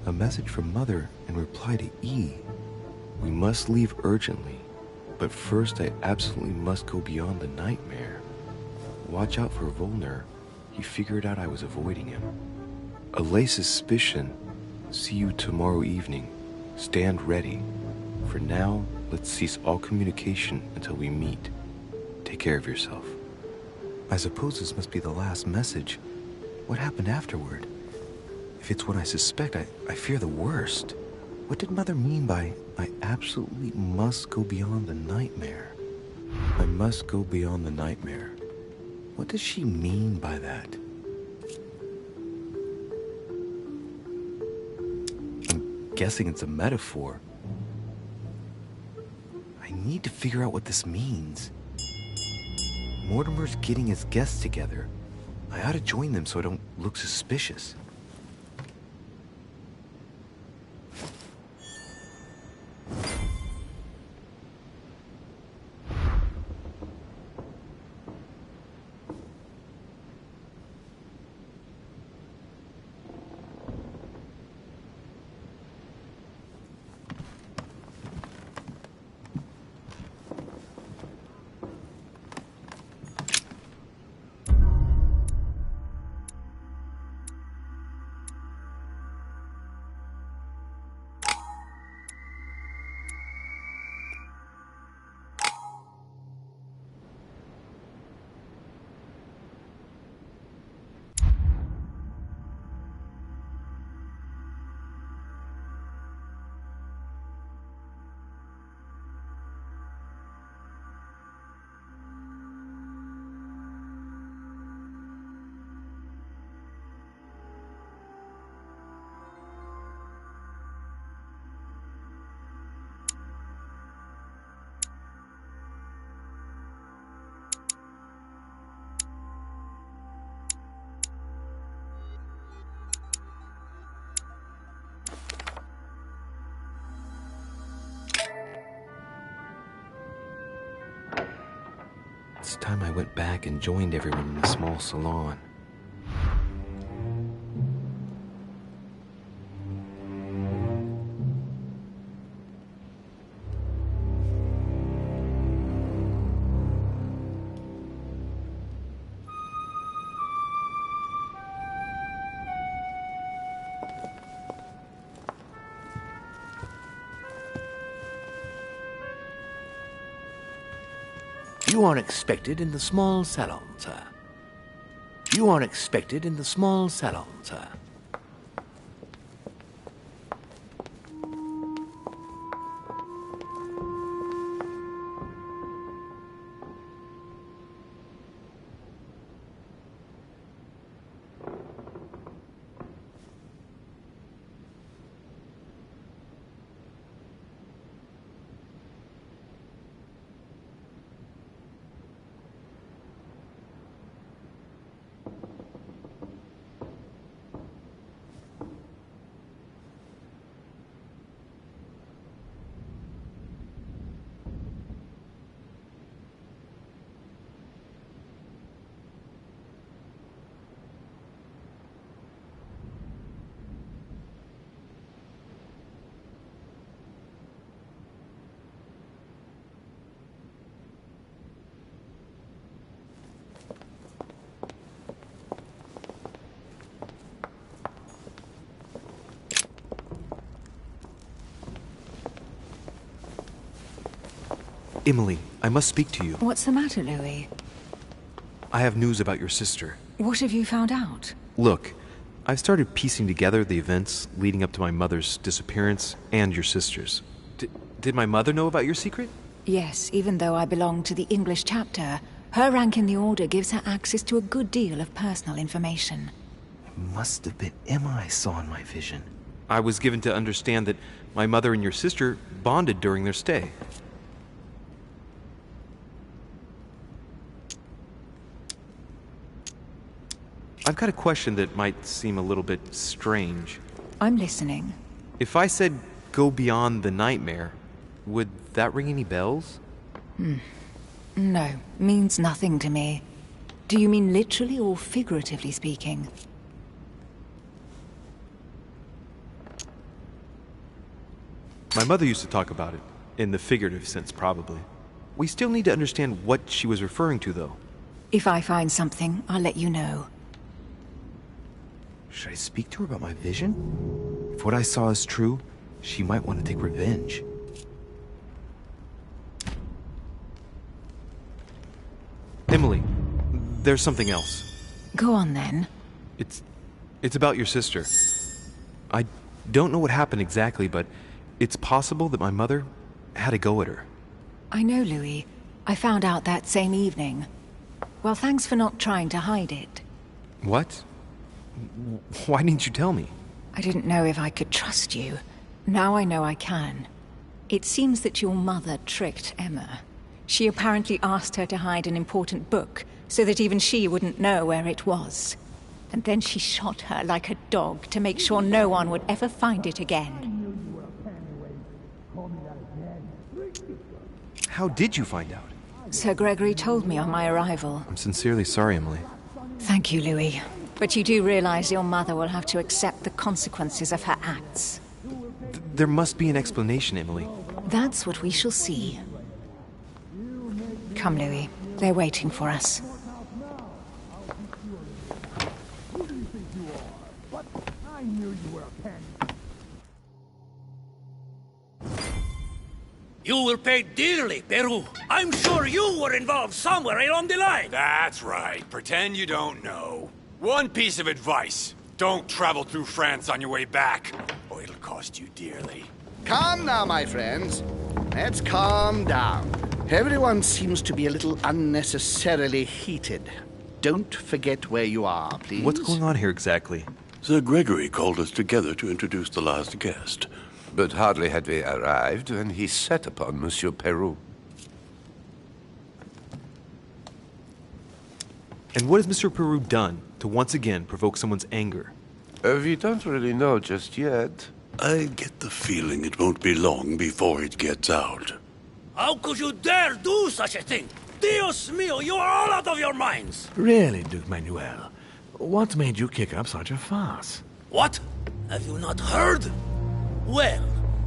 A message from Mother in reply to E. We must leave urgently, but first I absolutely must go beyond the nightmare. Watch out for Volner. He figured out I was avoiding him. Allay suspicion. See you tomorrow evening. Stand ready. For now, let's cease all communication until we meet. Take care of yourself. I suppose this must be the last message. What happened afterward? If it's what I suspect, I fear the worst. What did Mother mean by, I absolutely must go beyond the nightmare? I must go beyond the nightmare. What does she mean by that? I'm guessing it's a metaphor. I need to figure out what this means. Mortimer's getting his guests together. I ought to join them so I don't look suspicious. It's time I went back and joined everyone in the small salon. You are expected in the small salon, sir. You are expected in the small salon, sir. Emily, I must speak to you. What's the matter, Louis? I have news about your sister. What have you found out? Look, I've started piecing together the events leading up to my mother's disappearance and your sister's. Did my mother know about your secret? Yes, even though I belong to the English chapter, her rank in the Order gives her access to a good deal of personal information. It must have been Emma I saw in my vision. I was given to understand that my mother and your sister bonded during their stay. I've got a question that might seem a little bit strange. I'm listening. If I said go beyond the nightmare, would that ring any bells? No, means nothing to me. Do you mean literally or figuratively speaking? My mother used to talk about it, in the figurative sense probably. We still need to understand what she was referring to, though. If I find something, I'll let you know. Should I speak to her about my vision? If what I saw is true, she might want to take revenge. Emily, there's something else. Go on then. It's about your sister. I don't know what happened exactly, but it's possible that my mother had a go at her. I know, Louis. I found out that same evening. Well, thanks for not trying to hide it. What? Why didn't you tell me? I didn't know if I could trust you. Now I know I can. It seems that your mother tricked Emma. She apparently asked her to hide an important book, so that even she wouldn't know where it was. And then she shot her like a dog to make sure no one would ever find it again. How did you find out? Sir Gregory told me on my arrival. I'm sincerely sorry, Emily. Thank you, Louis. But you do realize your mother will have to accept the consequences of her acts. There must be an explanation, Emily. That's what we shall see. Come, Louis. They're waiting for us. You will pay dearly, Peru. I'm sure you were involved somewhere along the line. That's right. Pretend you don't know. One piece of advice. Don't travel through France on your way back, or it'll cost you dearly. Calm now, my friends. Let's calm down. Everyone seems to be a little unnecessarily heated. Don't forget where you are, please. What's going on here exactly? Sir Gregory called us together to introduce the last guest. But hardly had we arrived when he set upon Monsieur Peru. And what has Mr. Peru done to once again provoke someone's anger? We don't really know just yet. I get the feeling it won't be long before it gets out. How could you dare do such a thing? Dios mío, you are all out of your minds! Really, Duke Manuel? What made you kick up such a fuss? What? Have you not heard? Well,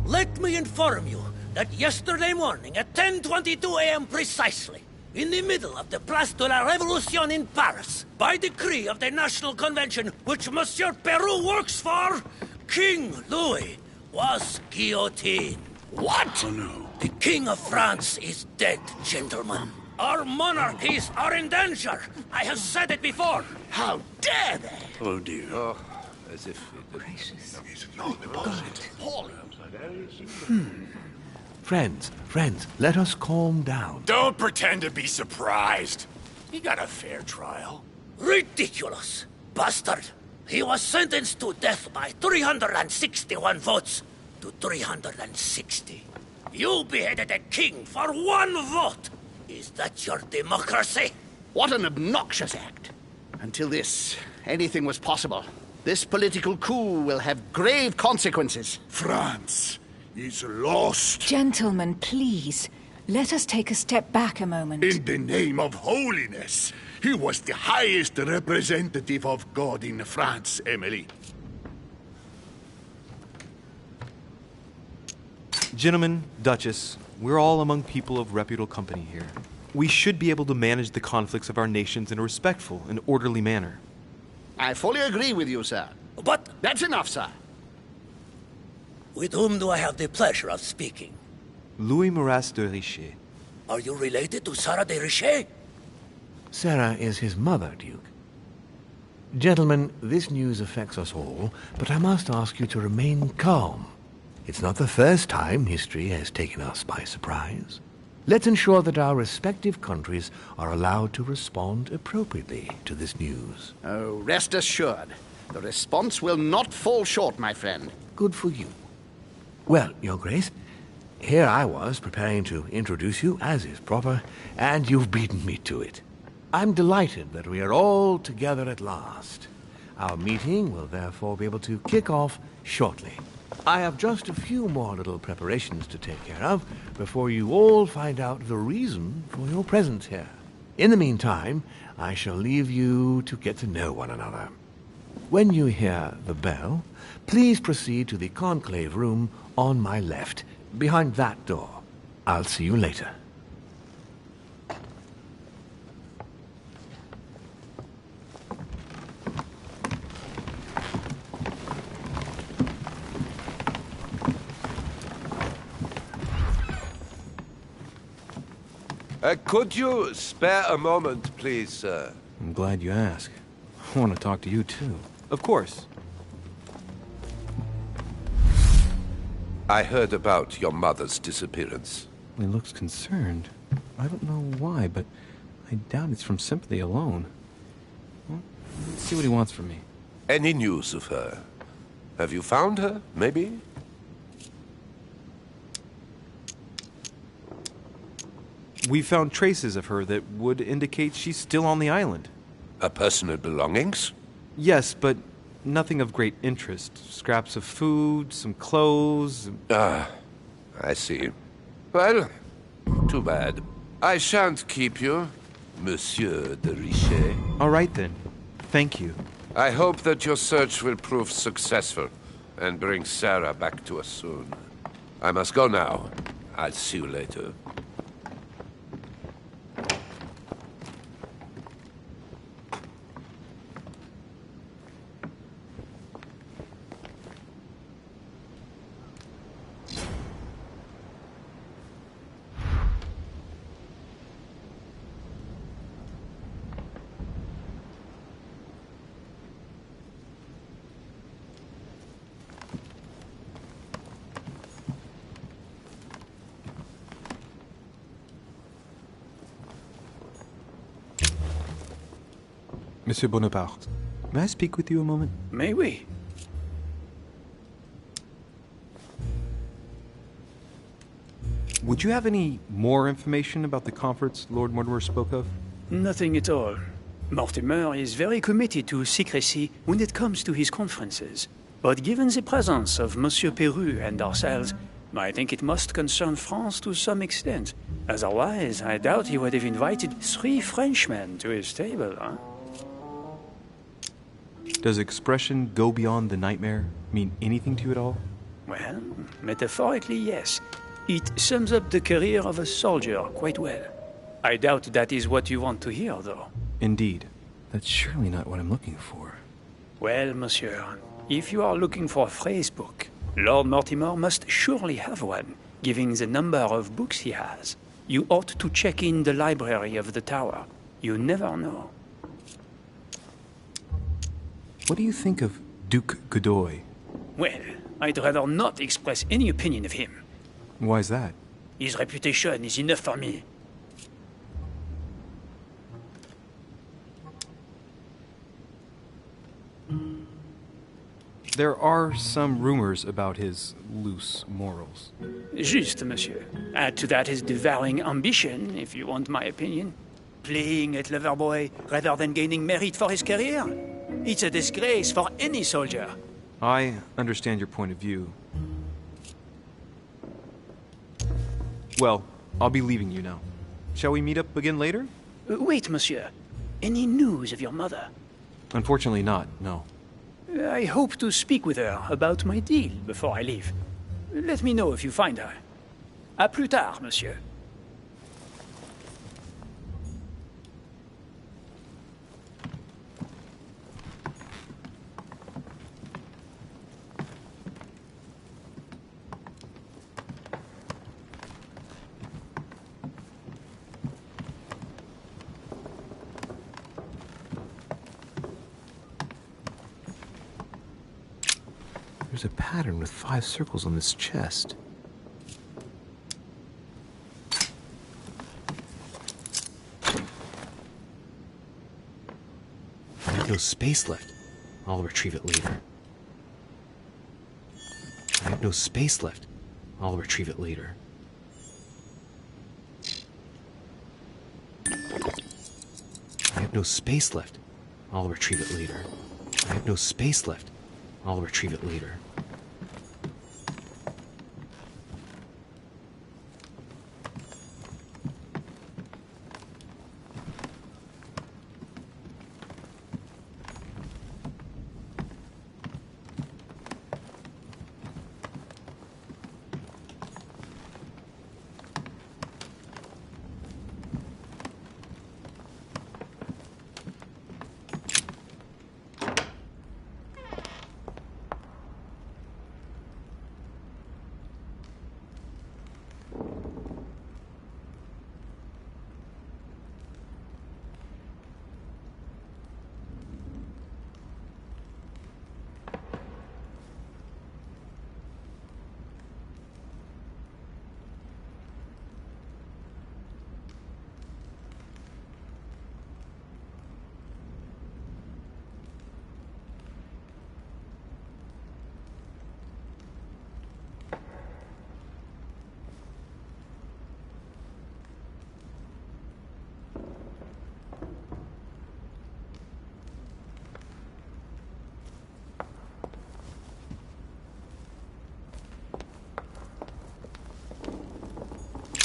let me inform you that yesterday morning at 10:22 a.m. precisely, in the middle of the Place de la Révolution in Paris, by decree of the National Convention which Monsieur Peru works for, King Louis was guillotined. What? Oh, no. The King of France is dead, gentlemen. Our monarchies are in danger. I have said it before. How dare they? Oh dear. Oh, as if it... Gracious. Friends, let us calm down. Don't pretend to be surprised. He got a fair trial. Ridiculous. Bastard. He was sentenced to death by 361 votes to 360. You beheaded a king for 1 vote. Is that your democracy? What an obnoxious act. Until this, anything was possible. This political coup will have grave consequences. France is lost. Gentlemen, please. Let us take a step back a moment. In the name of holiness. He was the highest representative of God in France, Emily. Gentlemen, Duchess, we're all among people of reputable company here. We should be able to manage the conflicts of our nations in a respectful and orderly manner. I fully agree with you, sir. But That's enough, sir. with whom do I have the pleasure of speaking? Louis Maras de Richet. Are you related to Sarah de Richet? Sarah is his mother, Duke. Gentlemen, this news affects us all, but I must ask you to remain calm. It's not the first time history has taken us by surprise. Let's ensure that our respective countries are allowed to respond appropriately to this news. Oh, rest assured. The response will not fall short, my friend. Good for you. Well, Your Grace, here I was preparing to introduce you, as is proper, and you've beaten me to it. I'm delighted that we are all together at last. Our meeting will therefore be able to kick off shortly. I have just a few more little preparations to take care of before you all find out the reason for your presence here. In the meantime, I shall leave you to get to know one another. When you hear the bell, please proceed to the conclave room on my left, behind that door. I'll see you later. Could you spare a moment, please, sir? I'm glad you asked. I want to talk to you, too. Of course. I heard about your mother's disappearance. He looks concerned. I don't know why, but I doubt it's from sympathy alone. Well, let's see what he wants from me. Any news of her? Have you found her, maybe? We found traces of her that would indicate she's still on the island. Her personal belongings? Yes, but nothing of great interest. Scraps of food, some clothes. Ah, I see. Well, too bad. I shan't keep you, Monsieur de Richet. All right, then. Thank you. I hope that your search will prove successful and bring Sarah back to us soon. I must go now. I'll see you later. Monsieur Bonaparte, may I speak with you a moment? May we? Would you have any more information about the conference Lord Mortimer spoke of? Nothing at all. Mortimer is very committed to secrecy when it comes to his conferences. But given the presence of Monsieur Peru and ourselves, I think it must concern France to some extent. Otherwise, I doubt he would have invited 3 Frenchmen to his table, huh? Does expression "go beyond the nightmare" mean anything to you at all? Well, metaphorically, yes. It sums up the career of a soldier quite well. I doubt that is what you want to hear, though. Indeed. That's surely not what I'm looking for. Well, monsieur, if you are looking for a phrase book, Lord Mortimer must surely have one, given the number of books he has. You ought to check in the library of the tower. You never know. What do you think of Duke Godoy? Well, I'd rather not express any opinion of him. Why's that? His reputation is enough for me. There are some rumors about his loose morals. Juste, monsieur. Add to that his devouring ambition, if you want my opinion. Playing at Loverboy rather than gaining merit for his career. It's a disgrace for any soldier. I understand your point of view. Well, I'll be leaving you now. Shall we meet up again later? Wait, monsieur. Any news of your mother? Unfortunately not, no. I hope to speak with her about my deal before I leave. Let me know if you find her. À plus tard, monsieur. There's a pattern with 5 circles on this chest. I have no space left. I'll retrieve it later. I have no space left. I'll retrieve it later. I have no space left. I'll retrieve it later. I have no space left. I'll retrieve it later.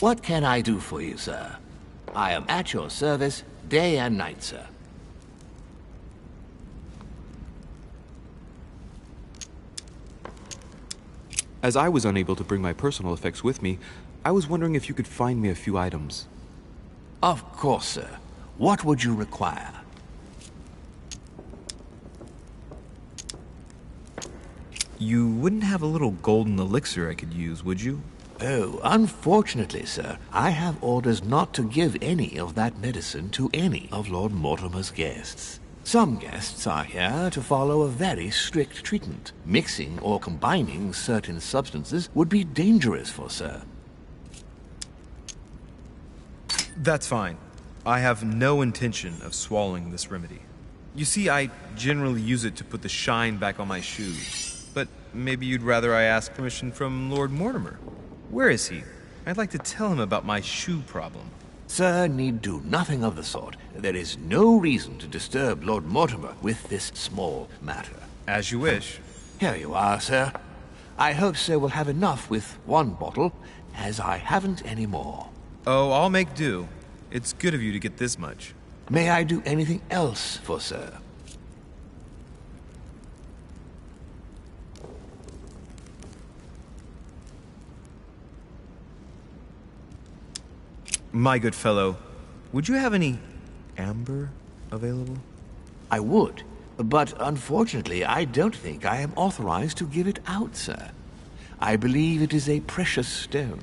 What can I do for you, sir? I am at your service day and night, sir. As I was unable to bring my personal effects with me, I was wondering if you could find me a few items. Of course, sir. What would you require? You wouldn't have a little golden elixir I could use, would you? Oh, unfortunately, sir, I have orders not to give any of that medicine to any of Lord Mortimer's guests. Some guests are here to follow a very strict treatment. Mixing or combining certain substances would be dangerous for sir. That's fine. I have no intention of swallowing this remedy. You see, I generally use it to put the shine back on my shoes. But maybe you'd rather I ask permission from Lord Mortimer. Where is he? I'd like to tell him about my shoe problem. Sir need do nothing of the sort. There is no reason to disturb Lord Mortimer with this small matter. As you wish. Here you are, sir. I hope sir will have enough with one bottle, as I haven't any more. Oh, I'll make do. It's good of you to get this much. May I do anything else for sir? My good fellow, would you have any amber available? I would, but unfortunately I don't think I am authorized to give it out, sir. I believe it is a precious stone.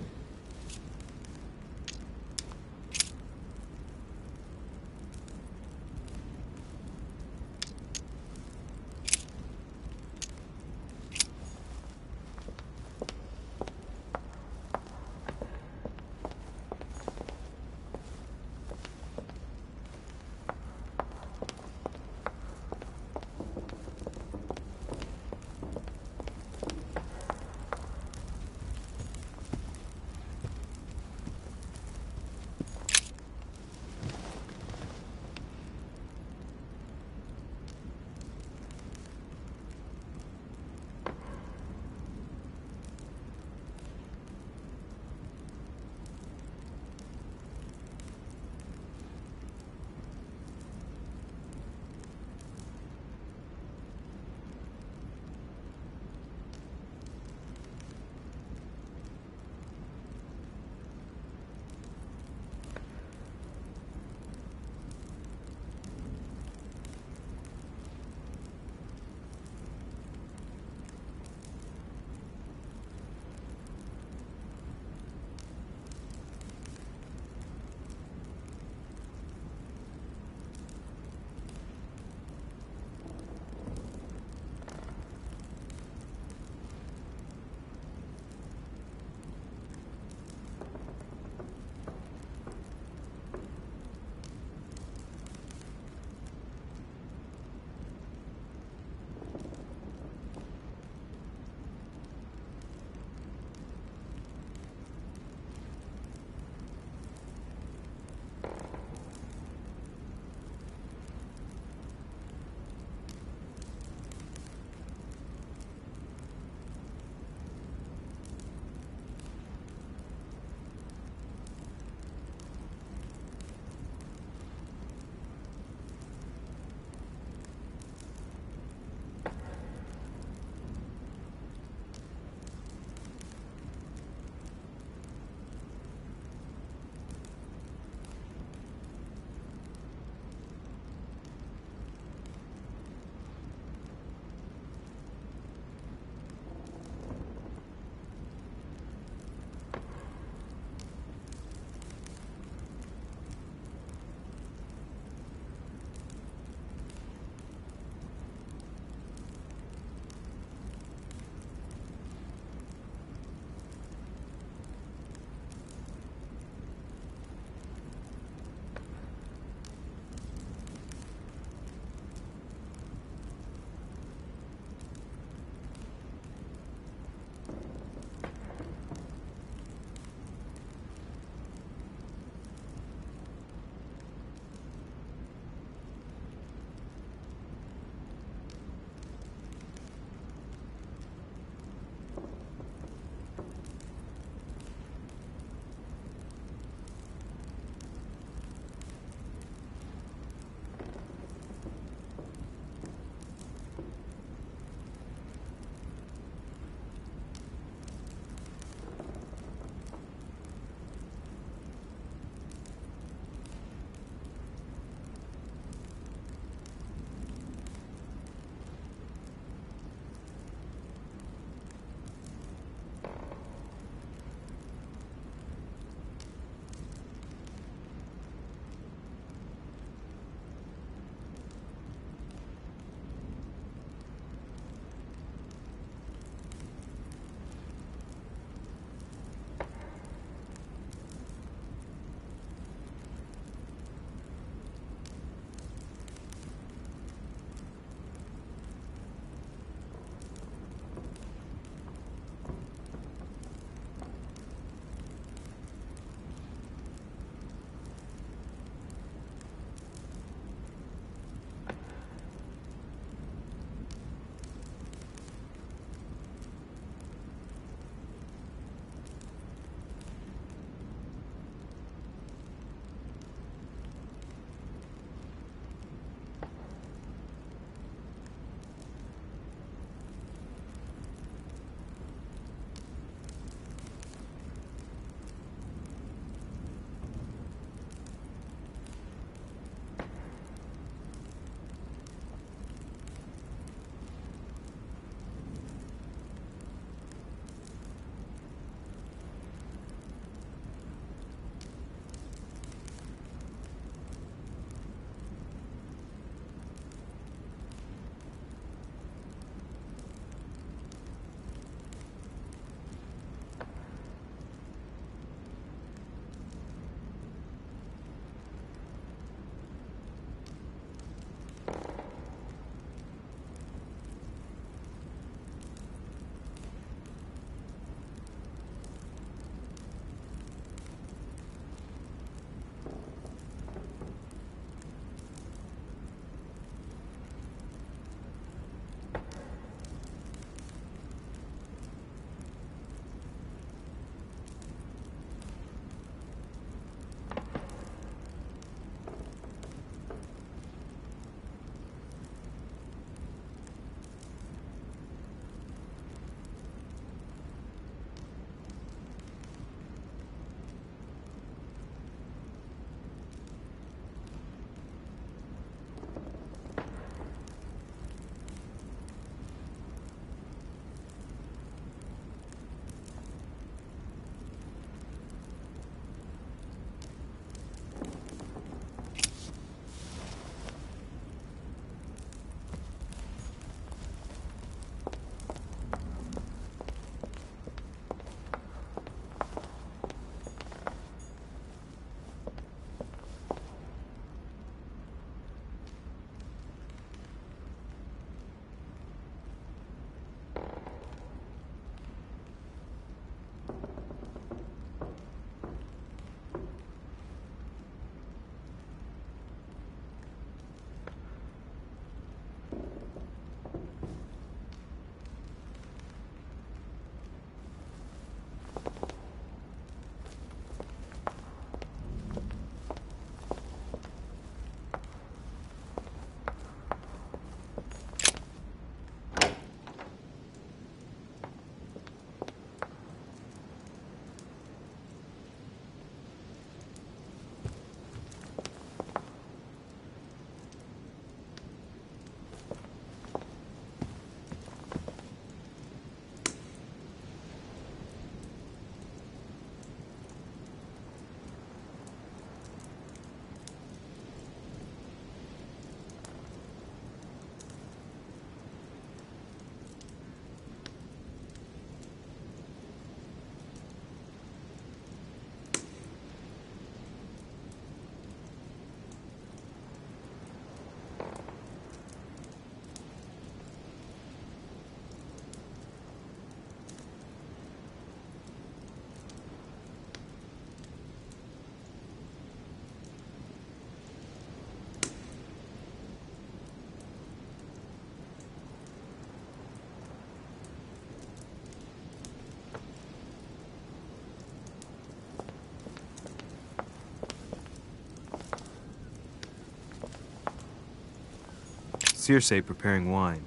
Circe preparing wine.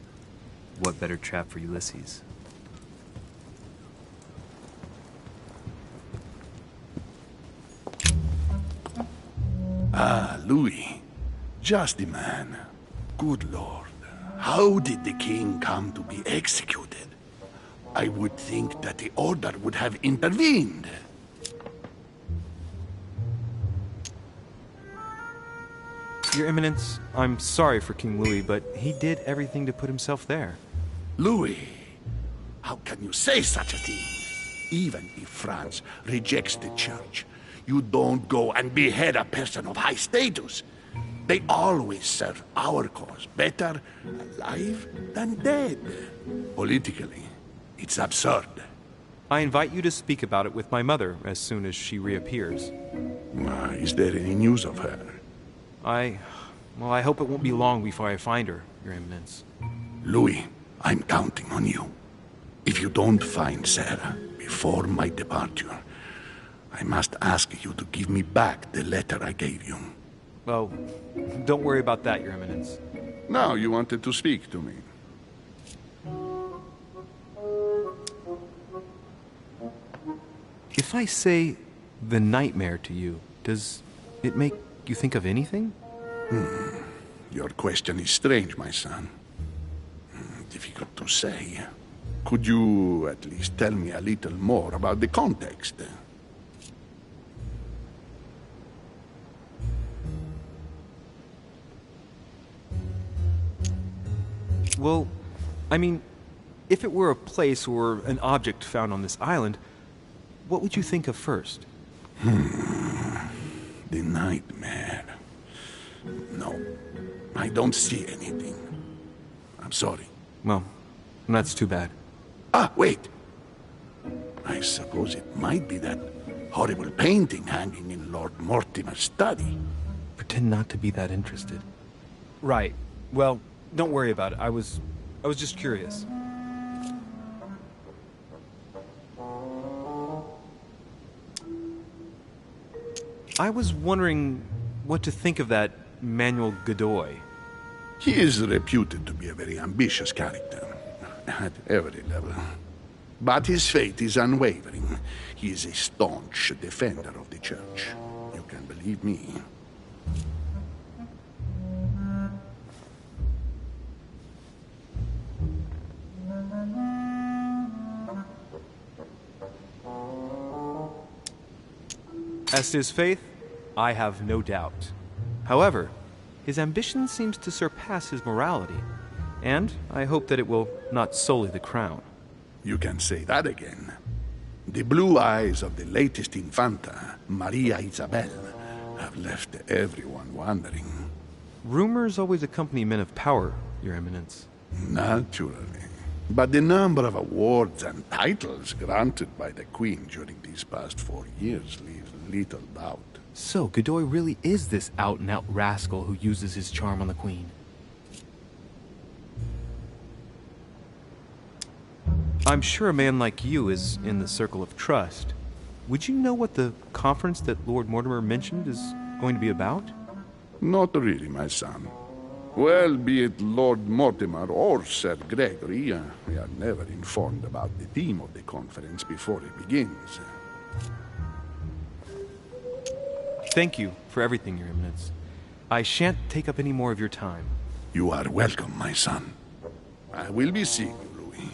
What better trap for Ulysses? Ah, Louis. Just the man. Good Lord. How did the king come to be executed? I would think that the order would have intervened. Your Eminence, I'm sorry for King Louis, but he did everything to put himself there. Louis, how can you say such a thing? Even if France rejects the church, you don't go and behead a person of high status. They always serve our cause better alive than dead. Politically, it's absurd. I invite you to speak about it with my mother as soon as she reappears. Is there any news of her? Well, I hope it won't be long before I find her, Your Eminence. Louis, I'm counting on you. If you don't find Sarah before my departure, I must ask you to give me back the letter I gave you. Oh, don't worry about that, Your Eminence. Now you wanted to speak to me. If I say the nightmare to you, does it make you think of anything? Your question is strange, my son. Difficult to say. Could you at least tell me a little more about the context? Well, I mean, if it were a place or an object found on this island, what would you think of first? The nightmare. No, I don't see anything. I'm sorry. Well, that's too bad. Ah, wait! I suppose it might be that horrible painting hanging in Lord Mortimer's study. Pretend not to be that interested. Right. Well, don't worry about it. I was just curious. I was wondering what to think of that Manuel Godoy. He is reputed to be a very ambitious character, at every level. But his faith is unwavering. He is a staunch defender of the church. You can believe me. As to his faith, I have no doubt. However, his ambition seems to surpass his morality, and I hope that it will not sully the crown. You can say that again. The blue eyes of the latest Infanta, Maria Isabel, have left everyone wondering. Rumors always accompany men of power, Your Eminence. Naturally. But the number of awards and titles granted by the Queen during these past 4 years leaves little doubt. So, Godoy really is this out-and-out rascal who uses his charm on the Queen. I'm sure a man like you is in the circle of trust. Would you know what the conference that Lord Mortimer mentioned is going to be about? Not really, my son. Well, be it Lord Mortimer or Sir Gregory, we are never informed about the theme of the conference before it begins. Thank you for everything, Your Eminence. I shan't take up any more of your time. You are welcome, my son. I will be seeing you, Louis.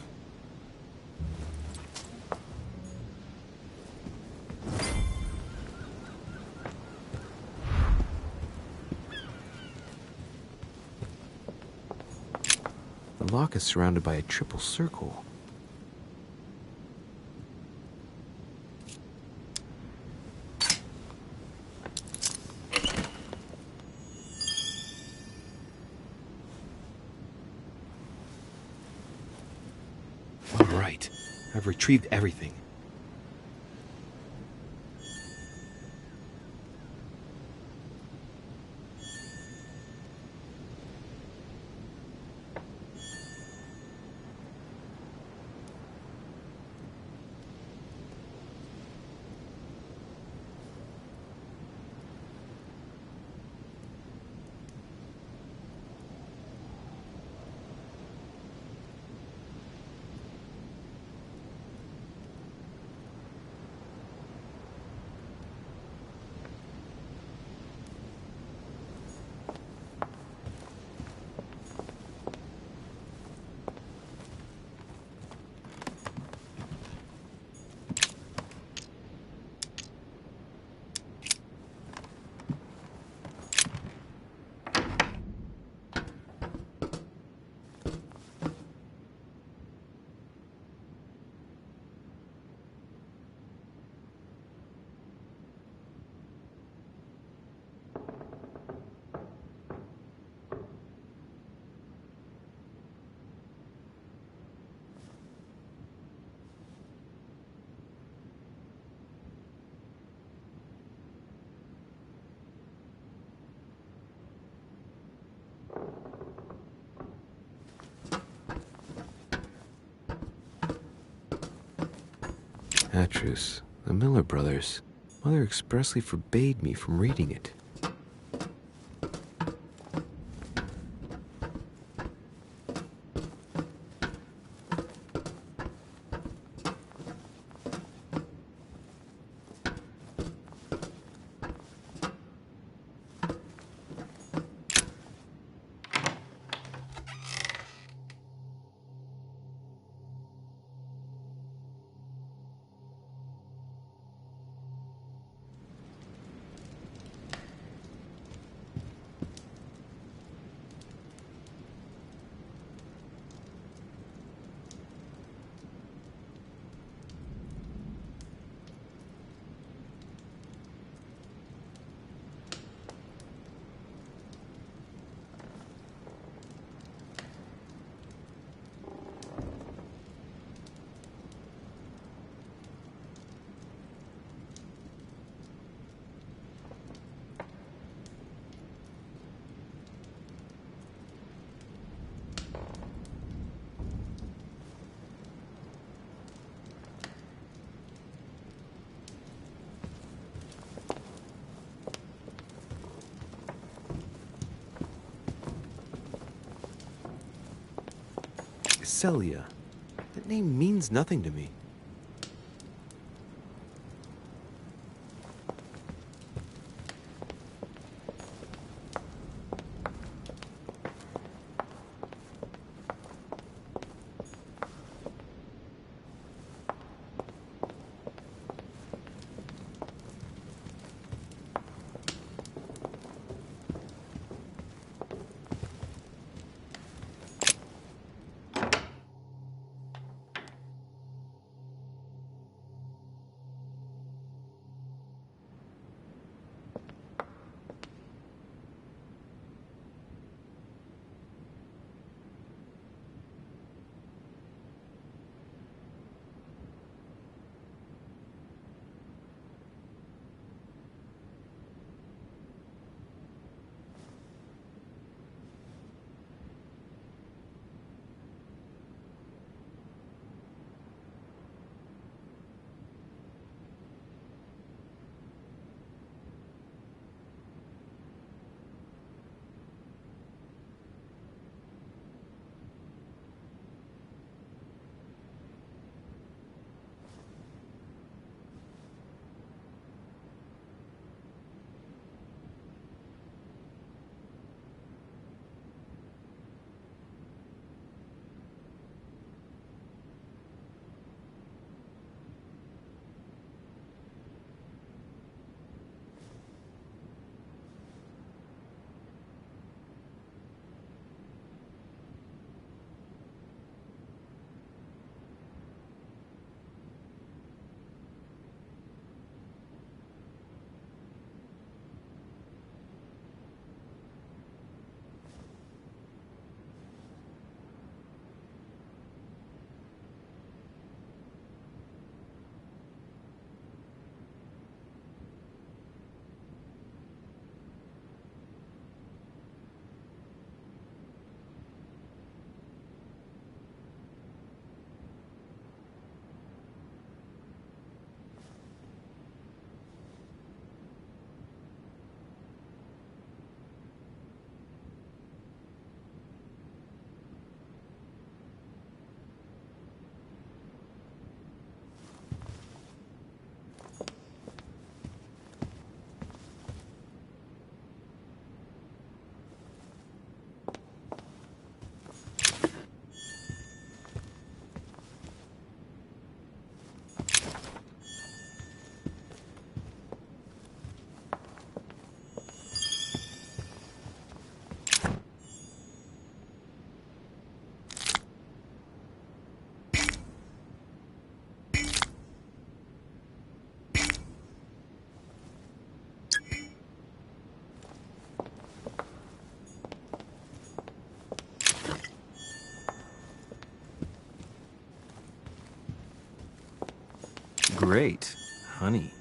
The lock is surrounded by a triple circle. All right, I've retrieved everything. Atrus, the Miller Brothers. Mother expressly forbade me from reading it. Celia. That name means nothing to me. Great. Honey.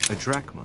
A drachma.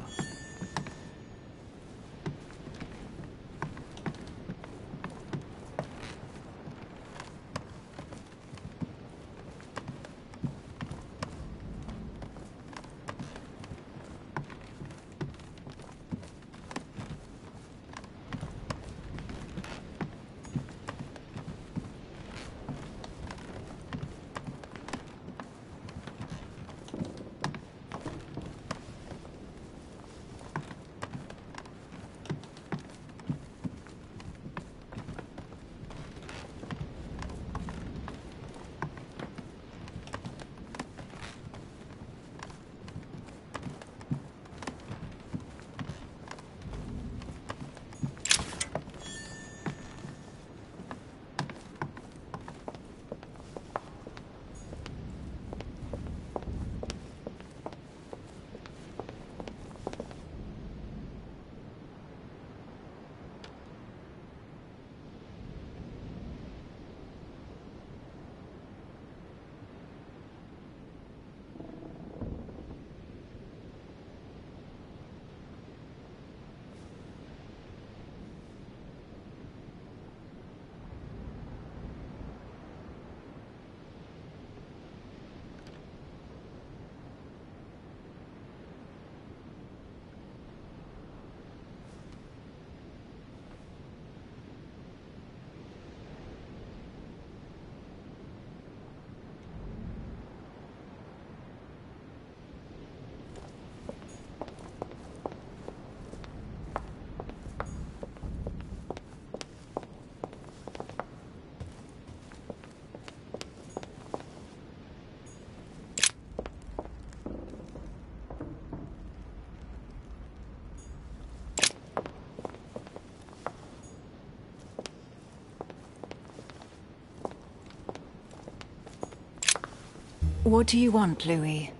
What do you want, Louis?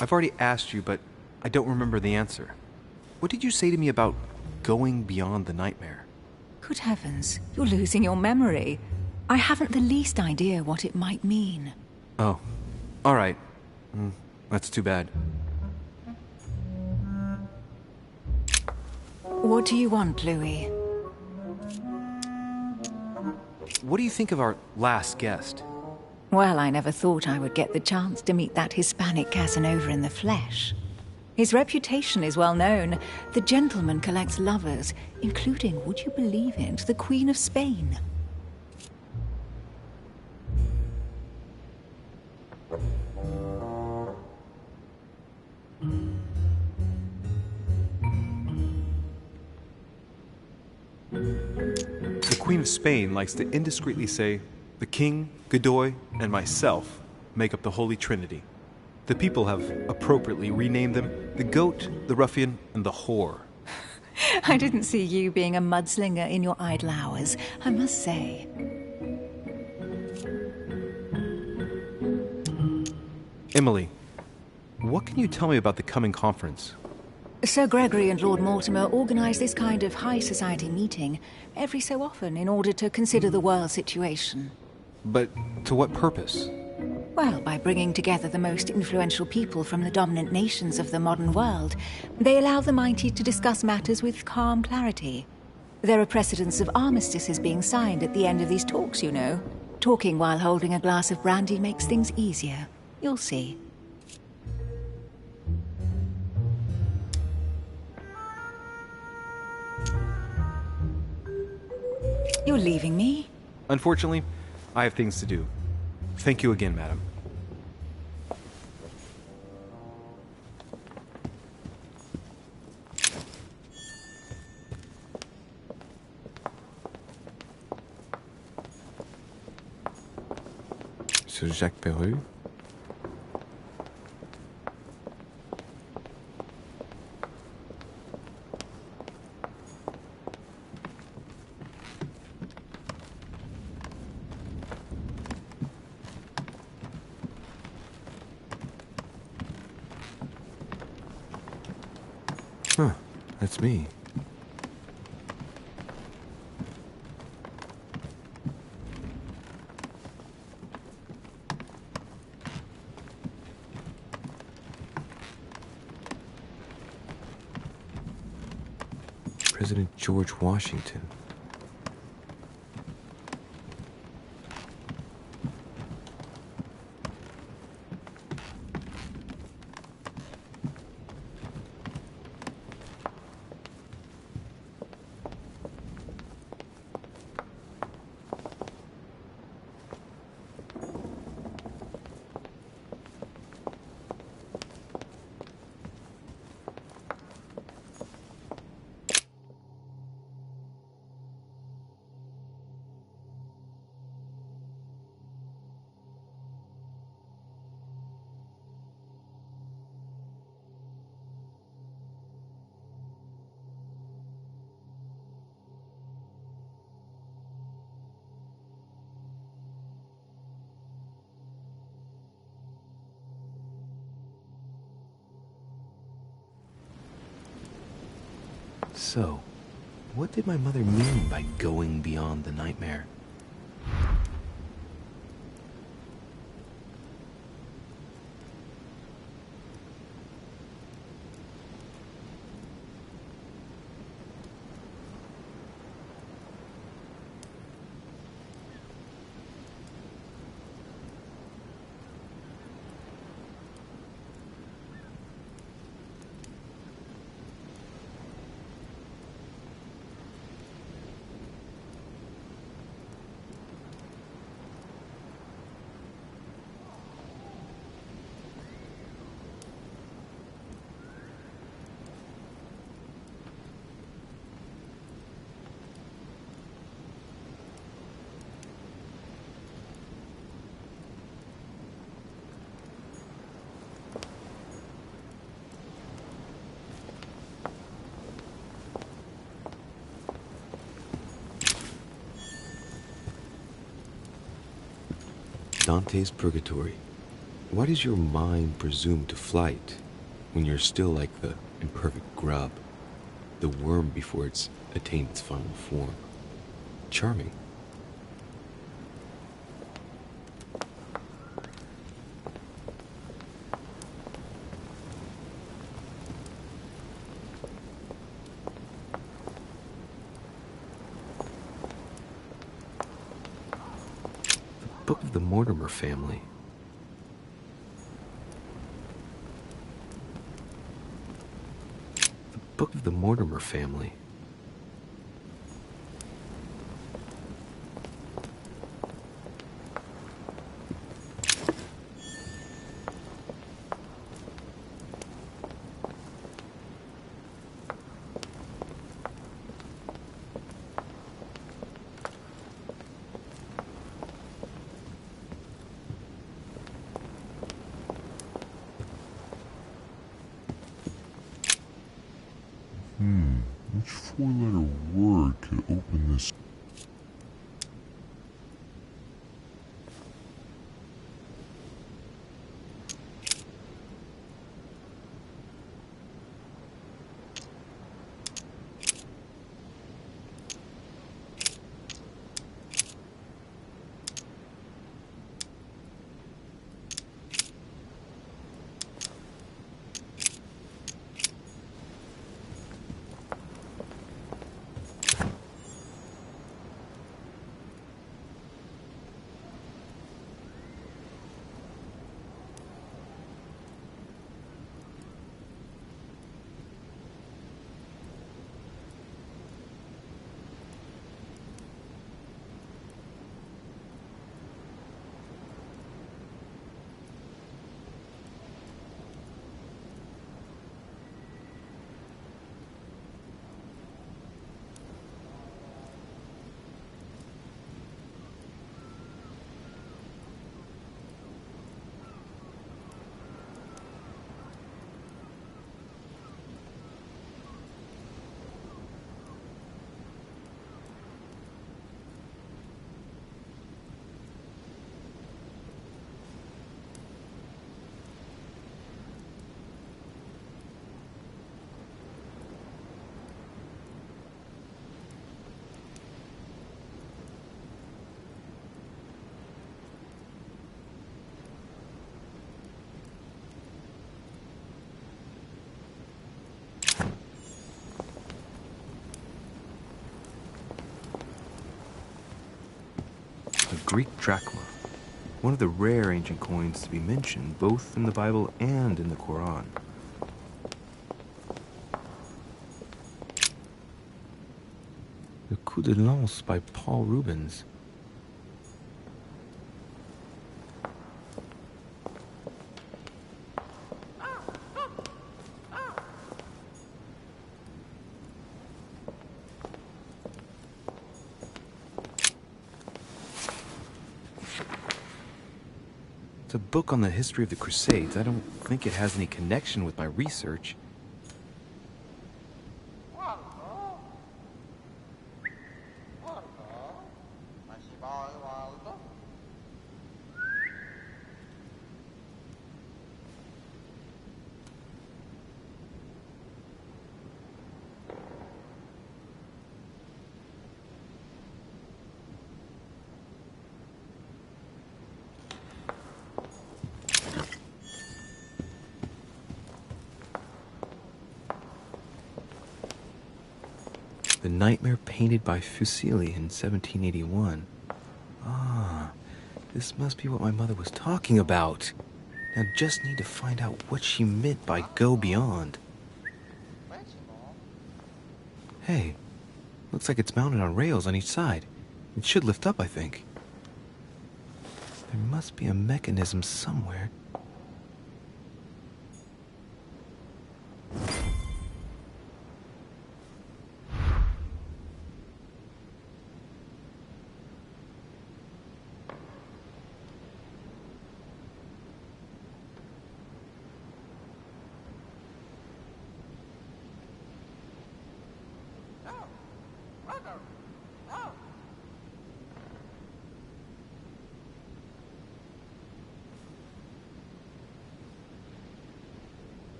I've already asked you, but I don't remember the answer. What did you say to me about going beyond the nightmare? Good heavens, you're losing your memory. I haven't the least idea what it might mean. Oh, all right. That's too bad. What do you want, Louis? What do you think of our last guest? Well, I never thought I would get the chance to meet that Hispanic Casanova in the flesh. His reputation is well known. The gentleman collects lovers, including, would you believe it, the Queen of Spain. The Queen of Spain likes to indiscreetly say, the King, Godoy, and myself make up the Holy Trinity. The people have appropriately renamed them the Goat, the Ruffian, and the Whore. I didn't see you being a mudslinger in your idle hours, I must say. Emily, what can you tell me about the coming conference? Sir Gregory and Lord Mortimer organise this kind of high society meeting every so often in order to consider the world situation. But to what purpose? Well, by bringing together the most influential people from the dominant nations of the modern world, they allow the mighty to discuss matters with calm clarity. There are precedents of armistices being signed at the end of these talks, you know. Talking while holding a glass of brandy makes things easier. You'll see. You're leaving me? Unfortunately, I have things to do. Thank you again, madam. Sir Jacques Peru? Huh, that's me. President George Washington. So, what did my mother mean by going beyond the nightmare? Dante's Purgatory. Why does your mind presume to flight when you're still like the imperfect grub, the worm before it's attained its final form? Charming. Book of the Mortimer family. The Book of the Mortimer family. Which four-letter word could open this? Greek drachma, one of the rare ancient coins to be mentioned both in the Bible and in the Quran. Le Coup de Lance by Paul Rubens. It's a book on the history of the Crusades. I don't think it has any connection with my research. The Nightmare painted by Fuseli in 1781. Ah, this must be what my mother was talking about. Now just need to find out what she meant by go beyond. Hey, looks like it's mounted on rails on each side. It should lift up, I think. There must be a mechanism somewhere.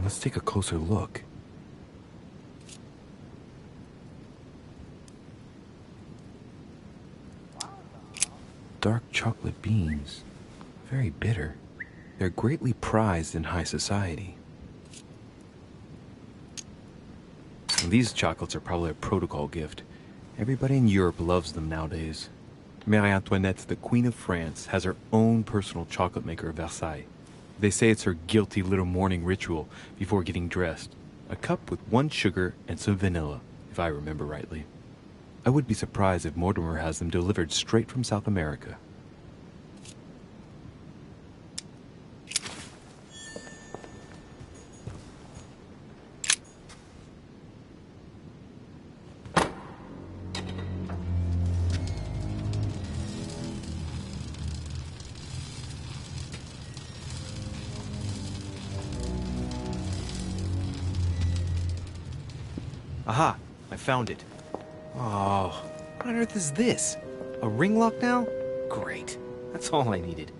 Let's take a closer look. Dark chocolate beans. Very bitter. They're greatly prized in high society. These chocolates are probably a protocol gift. Everybody in Europe loves them nowadays. Marie Antoinette, the Queen of France, has her own personal chocolate maker at Versailles. They say it's her guilty little morning ritual before getting dressed. A cup with 1 sugar and some vanilla, if I remember rightly. I would be surprised if Mortimer has them delivered straight from South America. Aha! I found it. Oh, what on earth is this? A ring lock now? Great. That's all I needed.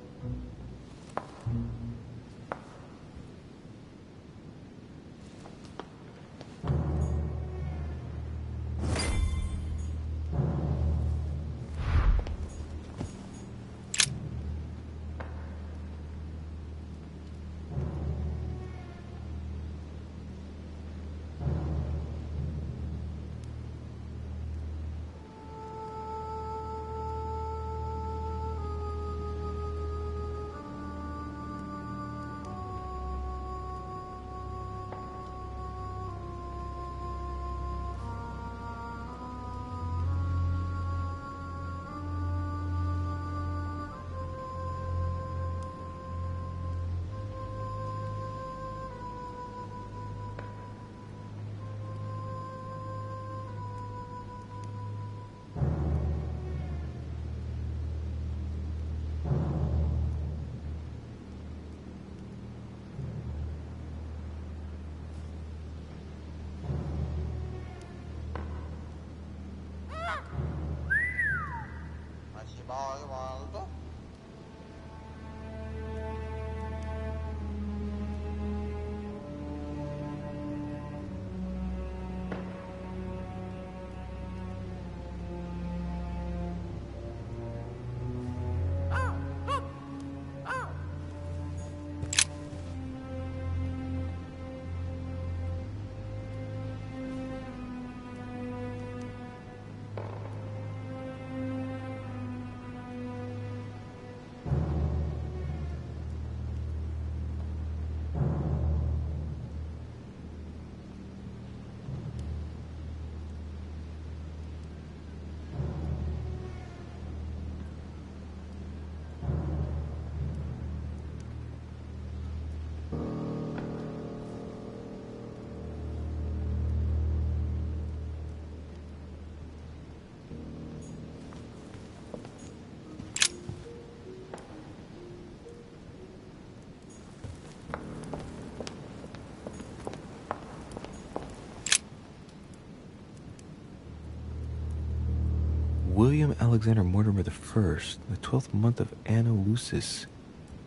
William Alexander Mortimer I, the 12th month of Anno Lucis,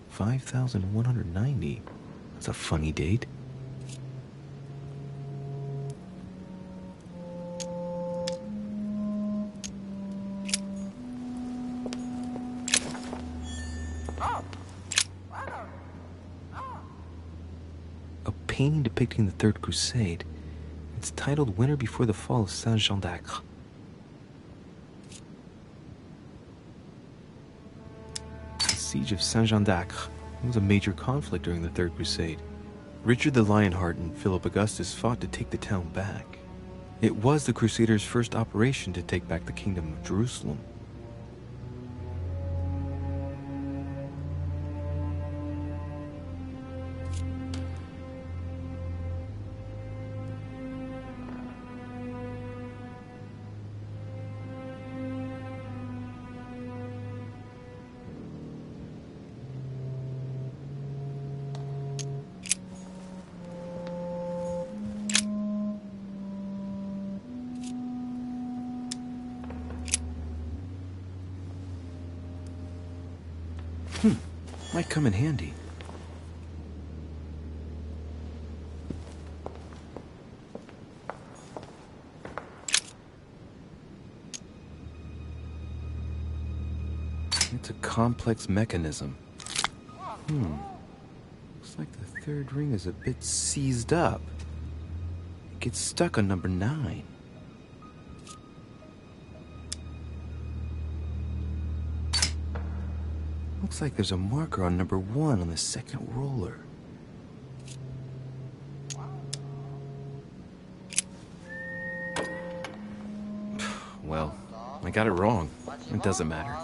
5190. That's a funny date. A painting depicting the Third Crusade. It's titled Winter Before the Fall of Saint-Jean d'Acre. The Siege of Saint-Jean d'Acre was a major conflict during the Third Crusade. Richard the Lionheart and Philip Augustus fought to take the town back. It was the Crusaders' first operation to take back the Kingdom of Jerusalem. Might come in handy. It's a complex mechanism. Looks like the third ring is a bit seized up. It gets stuck on number 9. Looks like there's a marker on number 1 on the second roller. Well, I got it wrong. It doesn't matter.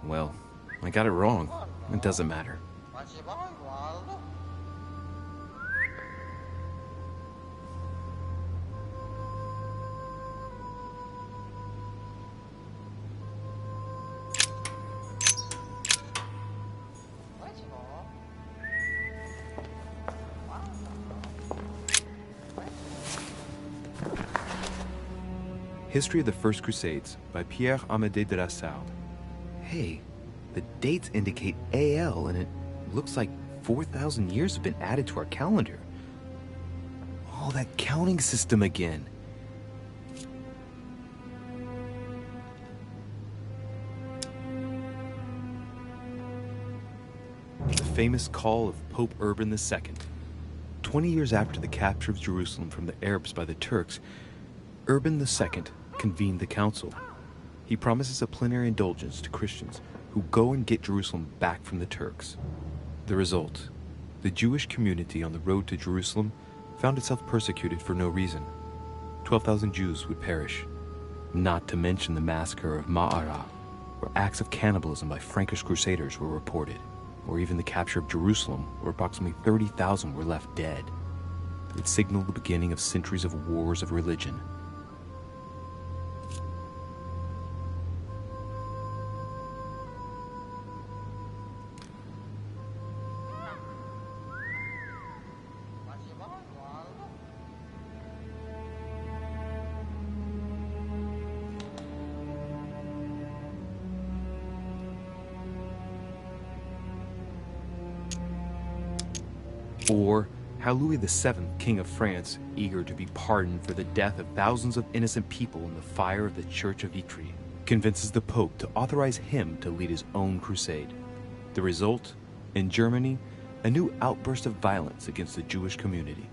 Well, I got it wrong. It doesn't matter. History of the First Crusades by Pierre Amédée de la Salle. Hey, the dates indicate AL, and it looks like 4,000 years have been added to our calendar. Oh, that counting system again. The famous call of Pope Urban II. 20 years after the capture of Jerusalem from the Arabs by the Turks, Urban II convened the council. He promises a plenary indulgence to Christians who go and get Jerusalem back from the Turks. The result, the Jewish community on the road to Jerusalem found itself persecuted for no reason. 12,000 Jews would perish, not to mention the massacre of Ma'ara, where acts of cannibalism by Frankish crusaders were reported, or even the capture of Jerusalem, where approximately 30,000 were left dead. It signaled the beginning of centuries of wars of religion. Or how Louis VII, King of France, eager to be pardoned for the death of thousands of innocent people in the fire of the Church of Vitry, convinces the Pope to authorize him to lead his own crusade. The result? In Germany, a new outburst of violence against the Jewish community.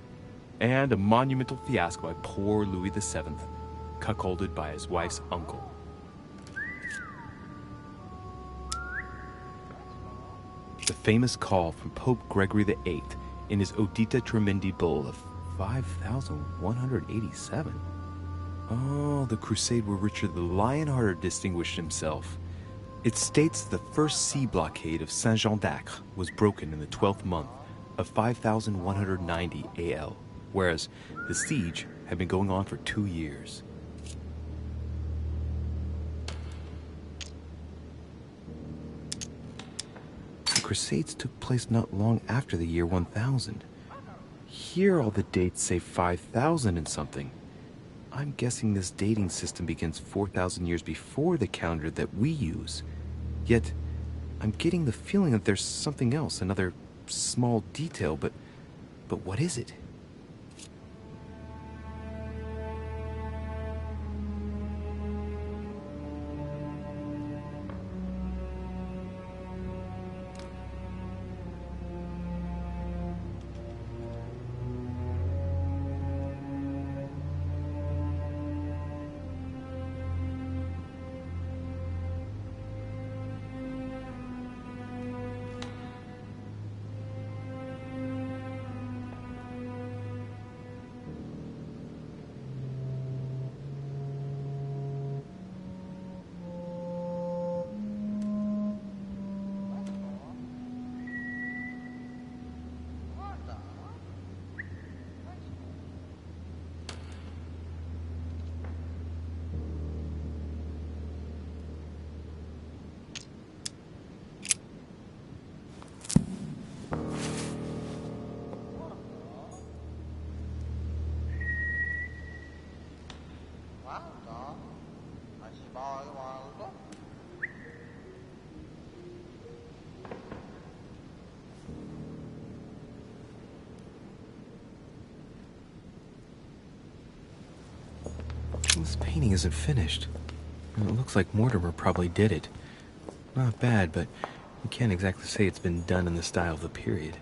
and a monumental fiasco by poor Louis VII, cuckolded by his wife's uncle. The famous call from Pope Gregory VIII in his Audita Tremendi bull of 5,187. Oh, the crusade where Richard the Lionhearted distinguished himself. It states the first sea blockade of Saint-Jean d'Acre was broken in the 12th month of 5,190 AL, whereas the siege had been going on for 2 years. The Crusades took place not long after the year 1000. Here all the dates say 5,000 and something. I'm guessing this dating system begins 4,000 years before the calendar that we use. Yet, I'm getting the feeling that there's something else, another small detail, but what is it? This painting isn't finished. And it looks like Mortimer probably did it. Not bad, but you can't exactly say it's been done in the style of the period.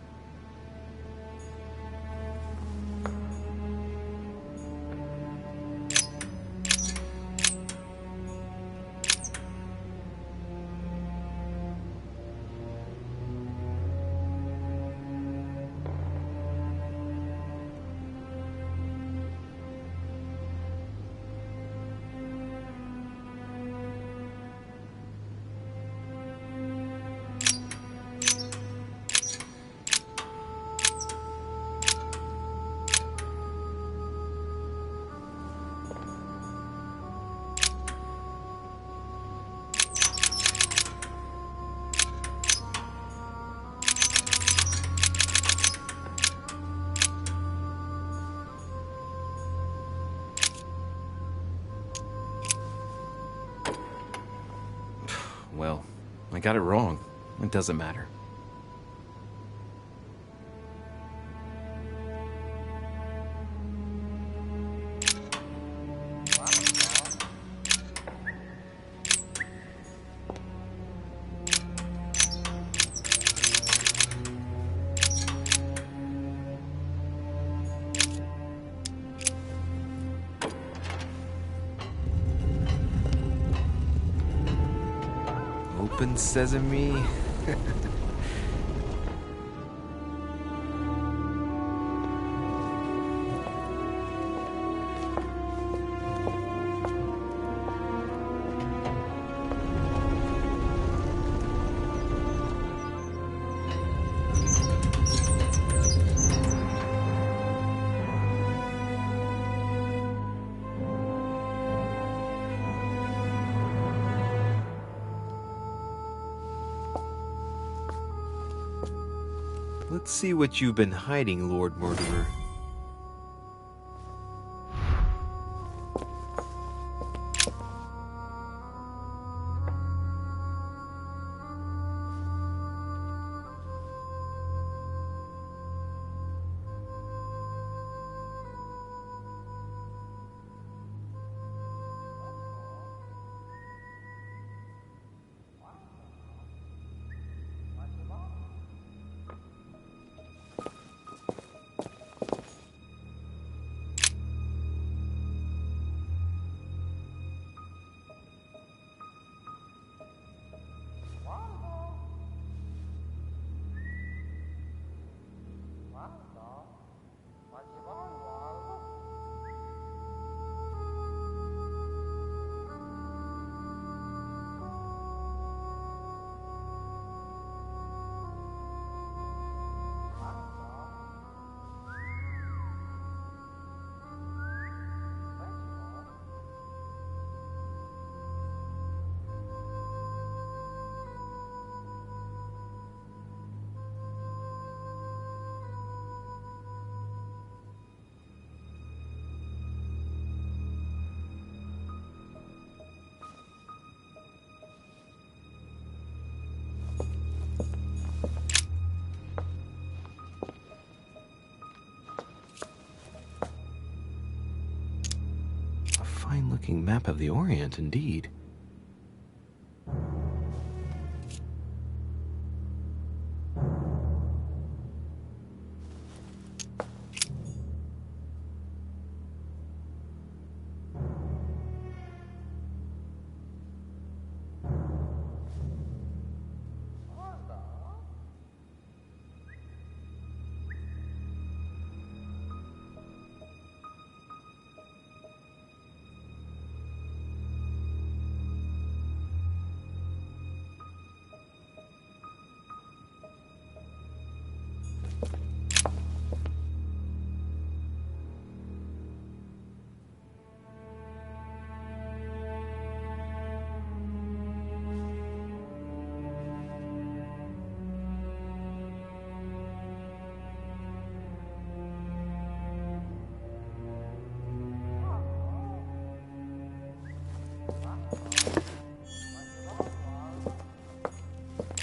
Well, I got it wrong. It doesn't matter. Open sesame. Let's see what you've been hiding, Lord Mortimer. fine-looking map of the Orient, indeed.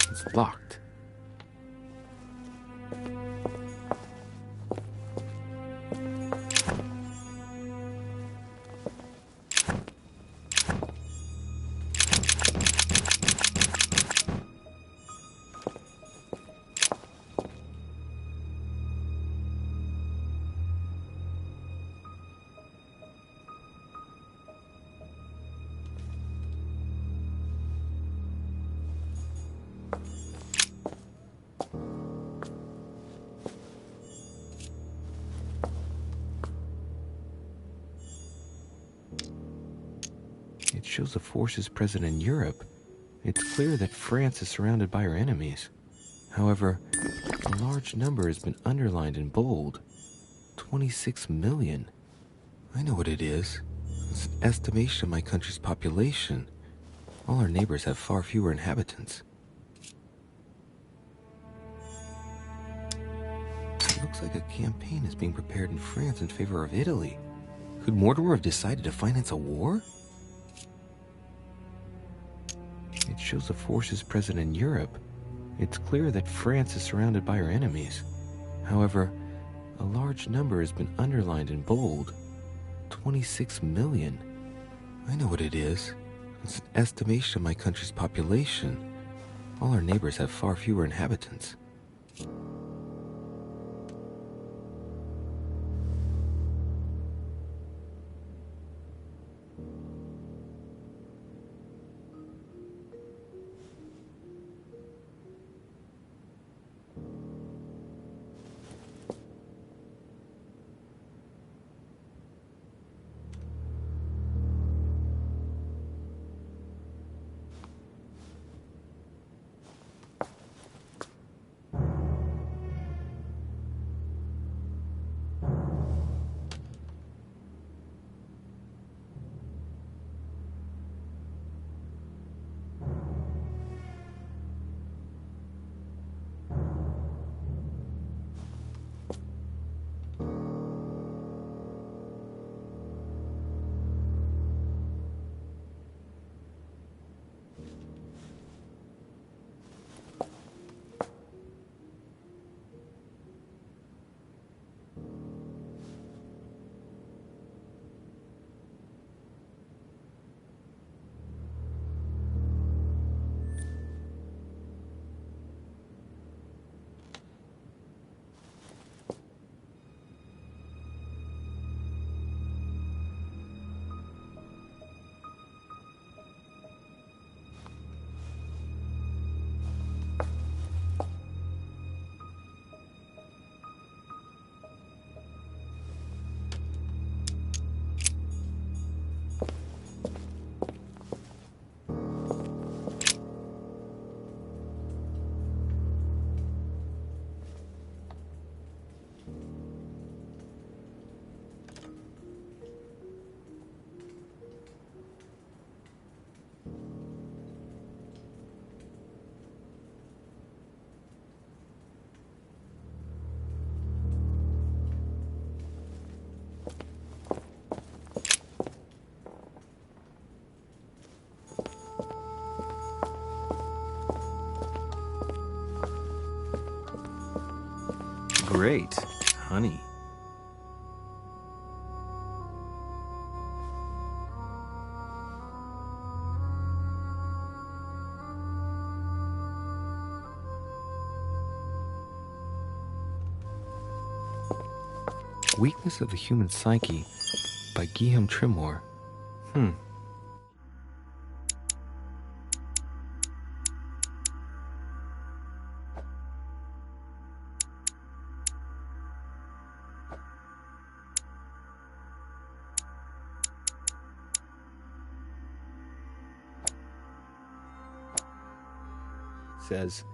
It's locked. It shows the forces present in Europe. It's clear that France is surrounded by her enemies. However, a large number has been underlined in bold. 26 million. I know what it is. It's an estimation of my country's population. All our neighbors have far fewer inhabitants. It looks like a campaign is being prepared in France in favor of Italy. Could Mortimer have decided to finance a war? It shows the forces present in Europe. It's clear that France is surrounded by her enemies. However, a large number has been underlined in bold. 26 million. I know what it is. It's an estimation of my country's population. All our neighbors have far fewer inhabitants. Great. Honey. Weakness of the Human Psyche by Guillaume Trimore. Says,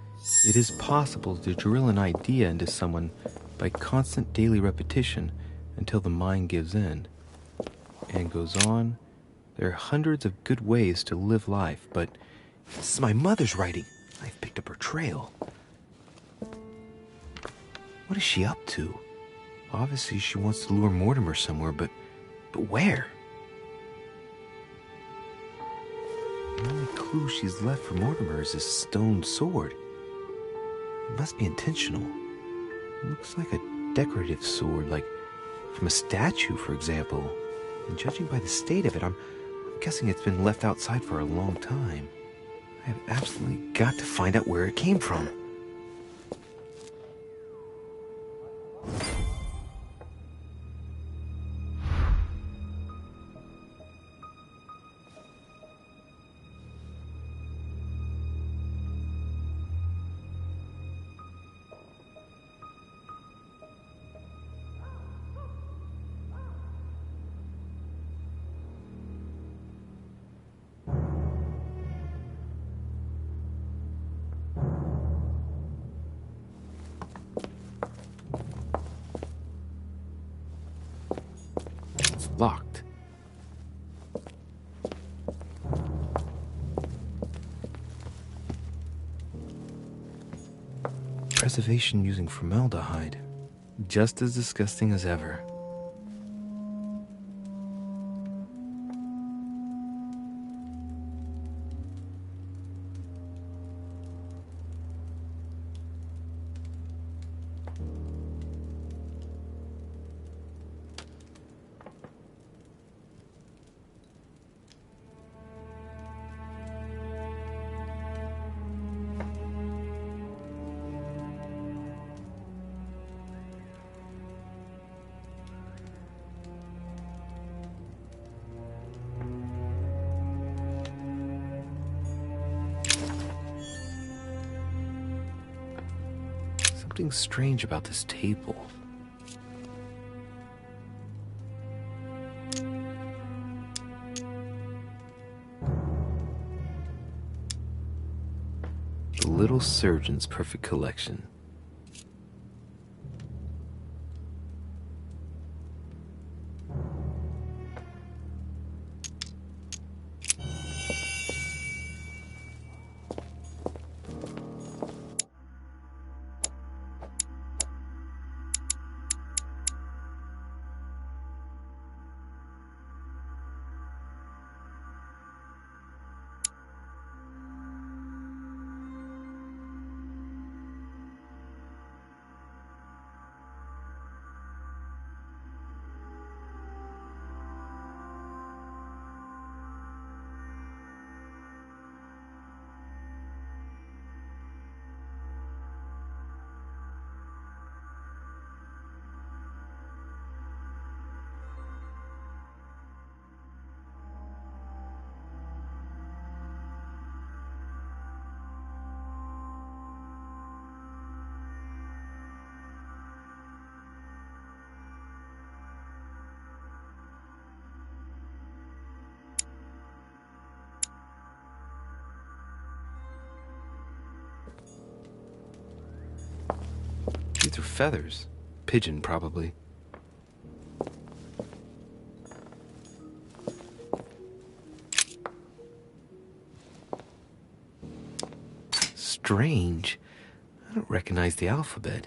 it is possible to drill an idea into someone by constant daily repetition until the mind gives in. And goes on, there are hundreds of good ways to live life, but this is my mother's writing. I've picked up her trail. What is she up to? Obviously she wants to lure Mortimer somewhere, but where? The only clue she's left for Mortimer is this stone sword. It must be intentional. It looks like a decorative sword, like from a statue, for example. And judging by the state of it, I'm guessing it's been left outside for a long time. I have absolutely got to find out where it came from. Locked. Preservation using formaldehyde. Just as disgusting as ever. Something strange about this table. The Little Surgeon's Perfect Collection. These are feathers. Pigeon, probably. Strange. I don't recognize the alphabet.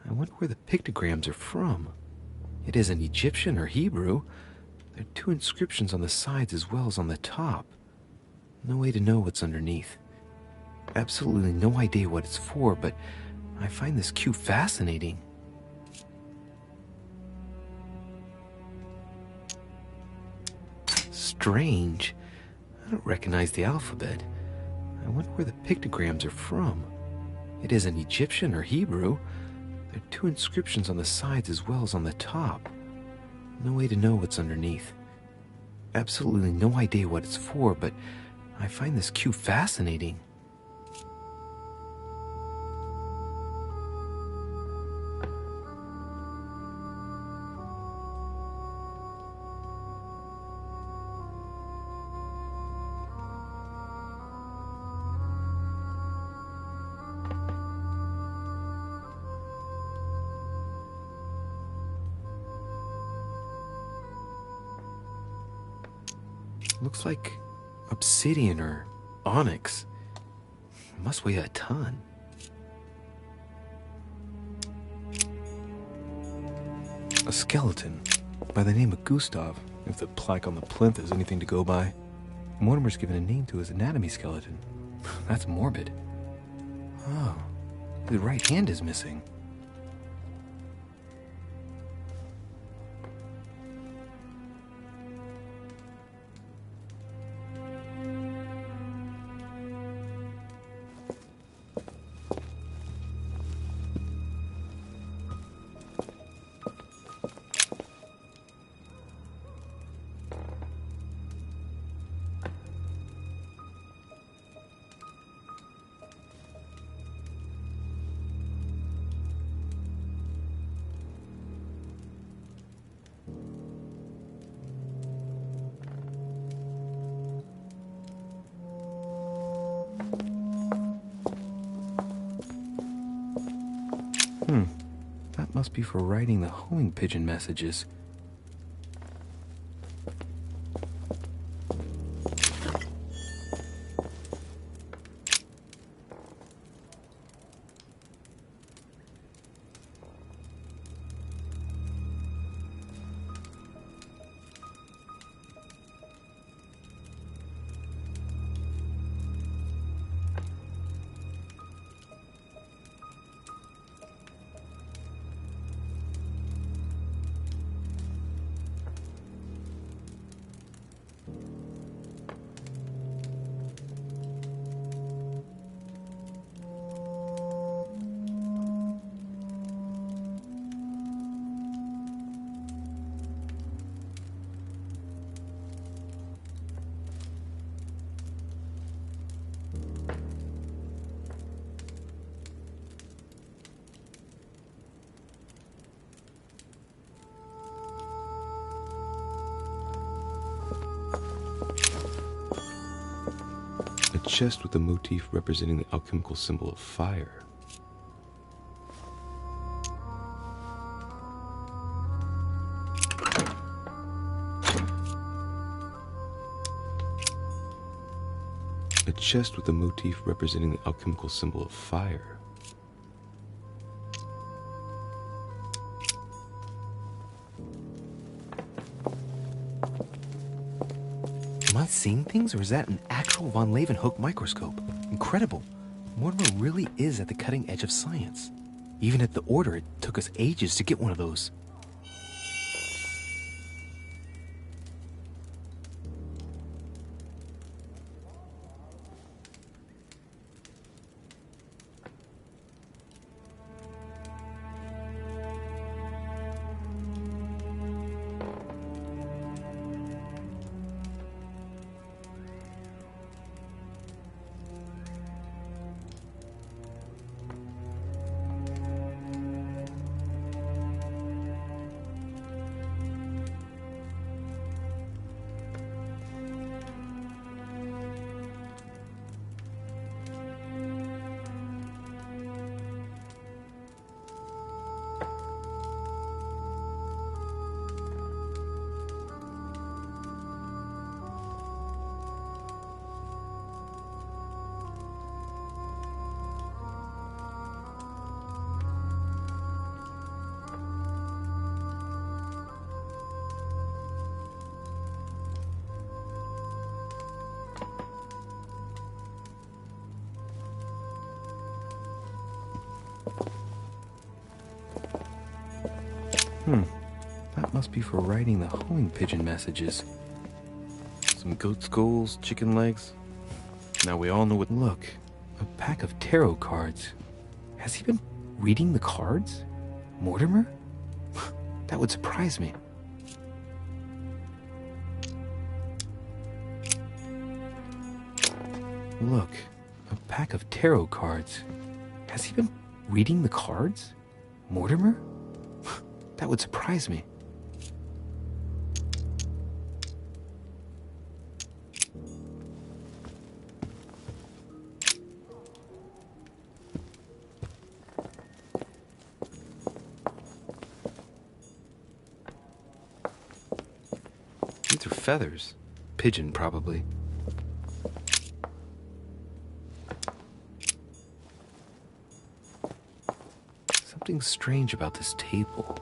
I wonder where the pictograms are from. It isn't Egyptian or Hebrew. There are two inscriptions on the sides as well as on the top. No way to know what's underneath. Absolutely no idea what it's for, but I find this cue fascinating. Strange. I don't recognize the alphabet. I wonder where the pictograms are from. It isn't Egyptian or Hebrew. There are 2 inscriptions on the sides as well as on the top. No way to know what's underneath. Absolutely no idea what it's for, but I find this cue fascinating. Looks like obsidian or onyx. It must weigh a ton. A skeleton by the name of Gustav, if the plaque on the plinth is anything to go by. Mortimer's given a name to his anatomy skeleton. That's morbid. Oh, his right hand is missing. That must be for writing the homing pigeon messages. A chest with a motif representing the alchemical symbol of fire. A chest with a motif representing the alchemical symbol of fire. Am I seeing things, or is that an actual von Leeuwenhoek microscope? Incredible. Mortimer really is at the cutting edge of science. Even at the Order, it took us ages to get one of those. That must be for writing the homing pigeon messages. Some goat skulls, chicken legs. Now we all know what... Look, a pack of tarot cards. Has he been reading the cards? Mortimer? That would surprise me. Look, a pack of tarot cards. Has he been reading the cards? Mortimer? That would surprise me. These are feathers. Pigeon, probably. Something strange about this table.